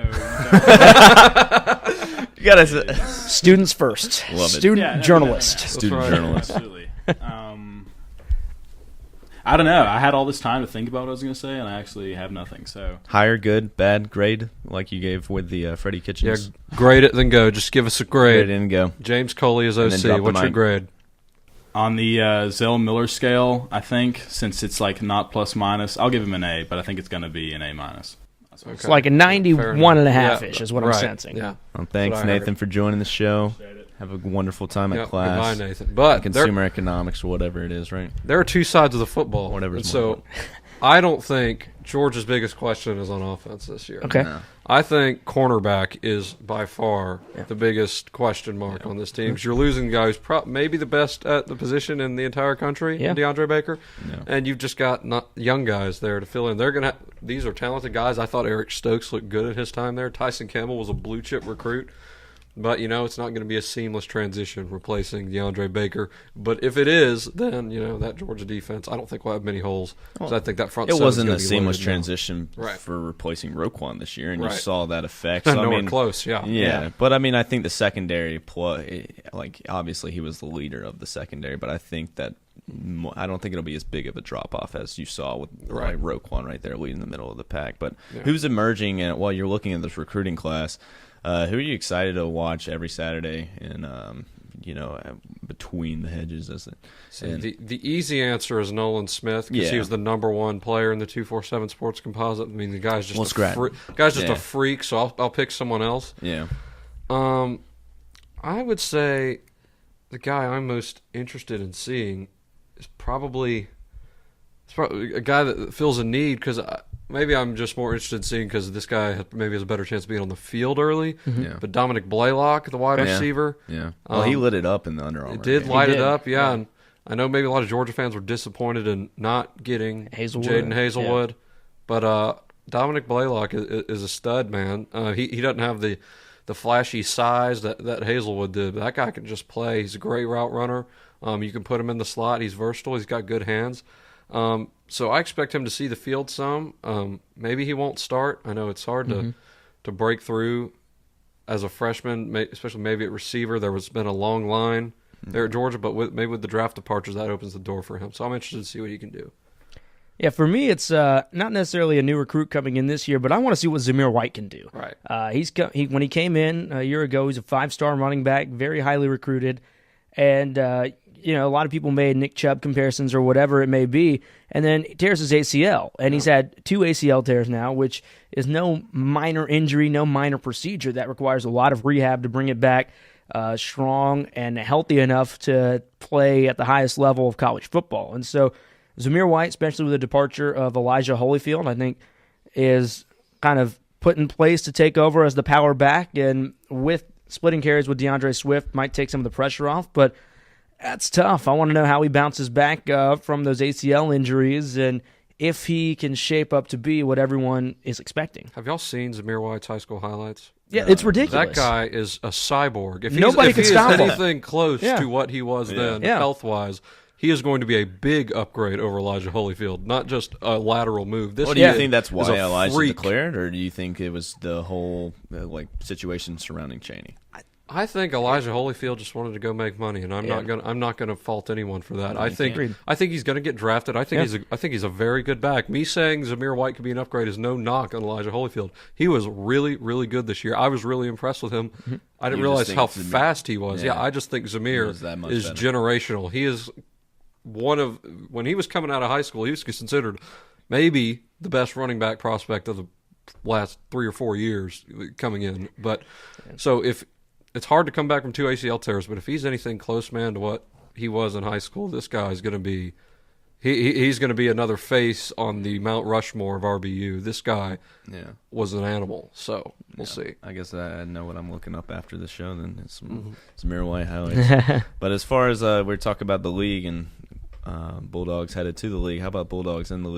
you got students first. Love it. Student journalist. Student journalist. Absolutely. I don't know. I had all this time to think about what I was going to say, and I actually have nothing. So higher, good, bad, grade, like you gave with the Freddie Kitchens. Yeah, grade it, then go. Just give us a grade. Grade it and go. James Coley is OC. What's your grade? On the Zell Miller scale, I think, since it's like not plus minus, I'll give him an A, but I think it's going to be an A minus. Okay. It's like a 91.5-ish is what I'm sensing. Yeah. Well, thanks, Nathan, for joining the show. Have a wonderful time at class. Goodbye, Nathan. But consumer economics or whatever it is, right? There are two sides of the football. Whatever. So I don't think Georgia's biggest question is on offense this year. Okay. No. I think cornerback is by far the biggest question mark on this team. Because you're losing guys maybe the best at the position in the entire country, DeAndre Baker, and you've just got young guys there to fill in. These are talented guys. I thought Eric Stokes looked good at his time there. Tyson Campbell was a blue chip recruit. But, it's not going to be a seamless transition replacing DeAndre Baker. But if it is, then, that Georgia defense, I don't think we'll have many holes. Because I think that front seven wasn't a seamless transition for replacing Roquan this year, and you saw that effect. So, nowhere close, Yeah, but, I think the secondary play, obviously he was the leader of the secondary, but I think that I don't think it'll be as big of a drop-off as you saw with Roquan right there leading the middle of the pack. But who's emerging, and while you're looking at this recruiting class, who are you excited to watch every Saturday and between the hedges? The easy answer is Nolan Smith because he was the number one player in the 247 Sports Composite. I mean, the guy's just a freak, so I'll pick someone else. Yeah. I would say the guy I'm most interested in seeing is probably a guy that fills a need because maybe I'm just more interested in seeing because this guy maybe has a better chance of being on the field early. Mm-hmm. Yeah. But Dominic Blaylock, the wide receiver. Yeah. Well, he lit it up in the Under Armour. It did light it up, yeah. And I know maybe a lot of Georgia fans were disappointed in not getting Jaden Hazelwood. Yeah. But Dominic Blaylock is a stud, man. He doesn't have the flashy size that Hazelwood did. But that guy can just play. He's a great route runner. You can put him in the slot. He's versatile. He's got good hands. So I expect him to see the field some. Maybe he won't start. I know it's hard to break through as a freshman, especially maybe at receiver. There has been a long line there at Georgia, but maybe with the draft departures, that opens the door for him. So I'm interested to see what he can do. Yeah, for me, it's not necessarily a new recruit coming in this year, but I want to see what Zamir White can do. Right. When he came in a year ago, he's a 5-star running back, very highly recruited, and a lot of people made Nick Chubb comparisons or whatever it may be, and then he tears his ACL, and he's had 2 ACL tears now, which is no minor injury, no minor procedure. That requires a lot of rehab to bring it back strong and healthy enough to play at the highest level of college football. And so Zamir White, especially with the departure of Elijah Holyfield, I think is kind of put in place to take over as the power back, and with splitting carries with DeAndre Swift might take some of the pressure off, but that's tough. I want to know how he bounces back from those ACL injuries and if he can shape up to be what everyone is expecting. Have y'all seen Zamir White's high school highlights? Yeah, it's ridiculous. That guy is a cyborg. If Nobody he can is stop him. anything close to what he was then, health-wise, he is going to be a big upgrade over Elijah Holyfield, not just a lateral move. This do you think that's why is a Elijah freak. declared, or do you think it was the whole situation surrounding Chaney? I think Elijah Holyfield just wanted to go make money, and I'm not gonna fault anyone for that. I think he's gonna get drafted. I think he's a very good back. Me saying Zamir White could be an upgrade is no knock on Elijah Holyfield. He was really, really good this year. I was really impressed with him. Mm-hmm. I didn't realize how fast he was. Yeah, I just think Zamir is generational. He is when he was coming out of high school, he was considered maybe the best running back prospect of the last 3 or 4 years coming in. But so if it's hard to come back from 2 ACL tears, but if he's anything close, man, to what he was in high school, this guy's going to be he's going to be another face on the Mount Rushmore of RBU. This guy was an animal, so we'll see. I guess I know what I'm looking up after the show then. It's some Zamir White highlights. But as far as we're talking about the league and Bulldogs headed to the league, how about Bulldogs in the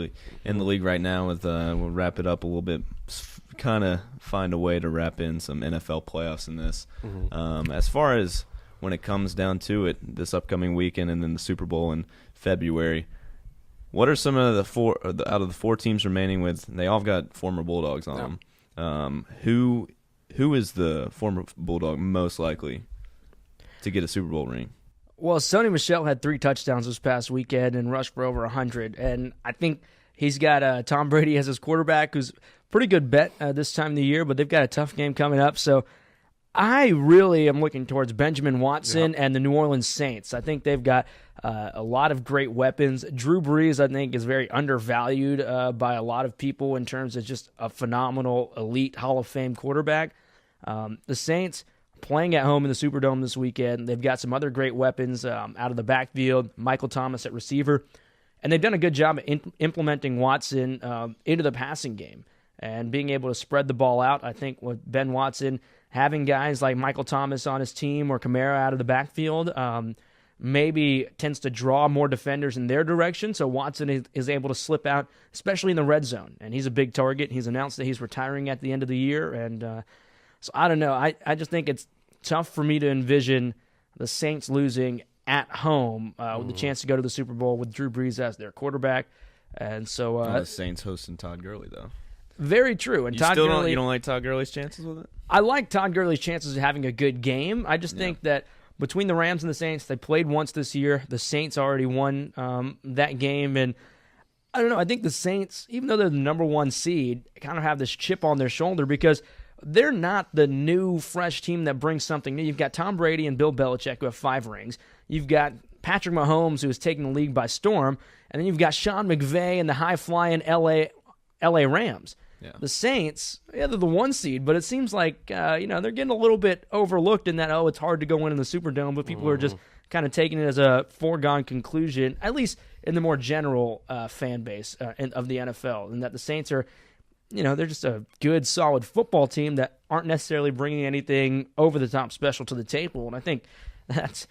league right now? We'll wrap it up a little bit, kind of find a way to wrap in some NFL playoffs in this. As far as when it comes down to it, this upcoming weekend and then the Super Bowl in February, what are some of out of the 4 teams remaining with? They all got former Bulldogs on them. Who is the former Bulldog most likely to get a Super Bowl ring? Well, Sony Michel had 3 touchdowns this past weekend and rushed for over 100. And I think he's got Tom Brady as his quarterback, who's a pretty good bet this time of the year, but they've got a tough game coming up. So I really am looking towards Benjamin Watson and the New Orleans Saints. I think they've got a lot of great weapons. Drew Brees, I think, is very undervalued by a lot of people in terms of just a phenomenal, elite Hall of Fame quarterback. The Saints playing at home in the Superdome this weekend. They've got some other great weapons out of the backfield. Michael Thomas at receiver. And they've done a good job at implementing Watson into the passing game and being able to spread the ball out. I think with Ben Watson, having guys like Michael Thomas on his team or Kamara out of the backfield maybe tends to draw more defenders in their direction. So Watson is able to slip out, especially in the red zone. And he's a big target. He's announced that he's retiring at the end of the year. And so I don't know. I just think it's tough for me to envision the Saints losing at home with the chance to go to the Super Bowl with Drew Brees as their quarterback. And so the Saints hosting Todd Gurley, though. Very true. And you don't like Todd Gurley's chances with it? I like Todd Gurley's chances of having a good game. I just think that between the Rams and the Saints, they played once this year. The Saints already won that game. And I don't know. I think the Saints, even though they're the number 1 seed, kind of have this chip on their shoulder because they're not the new, fresh team that brings something new. You've got Tom Brady and Bill Belichick, who have 5 rings. You've got Patrick Mahomes, who is taking the league by storm. And then you've got Sean McVay and the high-flying LA Rams. Yeah. The Saints, they're the 1 seed, but it seems like they're getting a little bit overlooked in that, it's hard to go in the Superdome, but people are just kind of taking it as a foregone conclusion, at least in the more general fan base of the NFL, and that the Saints are, they're just a good, solid football team that aren't necessarily bringing anything over-the-top special to the table, and I think that's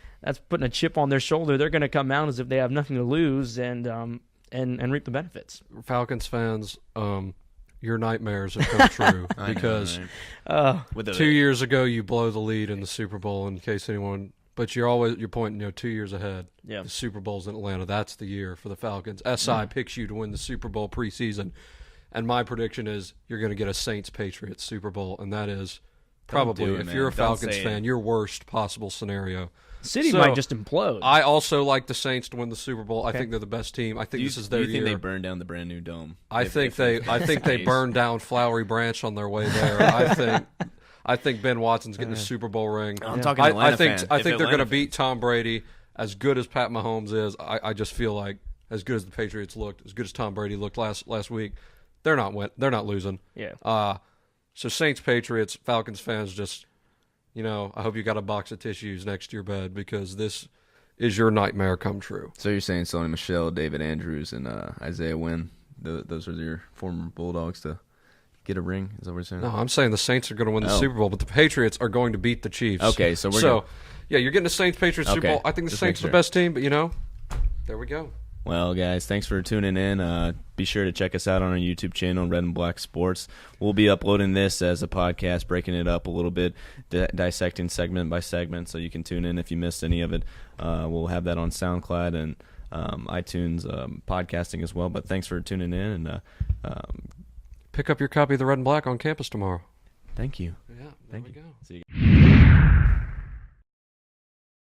putting a chip on their shoulder. They're going to come out as if they have nothing to lose and reap the benefits. Falcons fans, your nightmares have come true because 2 years ago you blow the lead in the Super Bowl. In case anyone, but you're pointing 2 years ahead. Yeah, the Super Bowl's in Atlanta. That's the year for the Falcons. SI picks you to win the Super Bowl preseason, and my prediction is you're going to get a Saints-Patriots Super Bowl, and that is probably, if you're a Falcons fan, your worst possible scenario. City might just implode. I also like the Saints to win the Super Bowl. I think they're the best team. I think this is their year. Do you think they burn down the brand new dome? I think they burned down Flowery Branch on their way there. I think Ben Watson's getting a Super Bowl ring. I'm talking Atlanta fan. I think they're going to beat Tom Brady. As good as Pat Mahomes is, I just feel like as good as the Patriots looked, as good as Tom Brady looked last week, they're not losing. Yeah. So Saints, Patriots, Falcons fans, just I hope you got a box of tissues next to your bed because this is your nightmare come true. So you're saying Sony Michel, David Andrews, and Isaiah Wynn, those are your former Bulldogs to get a ring? Is that what you're saying? No, I'm saying the Saints are going to win the Super Bowl, but the Patriots are going to beat the Chiefs. Okay, so you're getting the Saints-Patriots Super Bowl. I think the Saints are the best team, but there we go. Well, guys, thanks for tuning in. Be sure to check us out on our YouTube channel, Red and Black Sports. We'll be uploading this as a podcast, breaking it up a little bit, dissecting segment by segment, so you can tune in if you missed any of it. We'll have that on SoundCloud and iTunes, podcasting as well. But thanks for tuning in, and Pick up your copy of the Red and Black on campus tomorrow. thank you. Yeah, there we go. See you.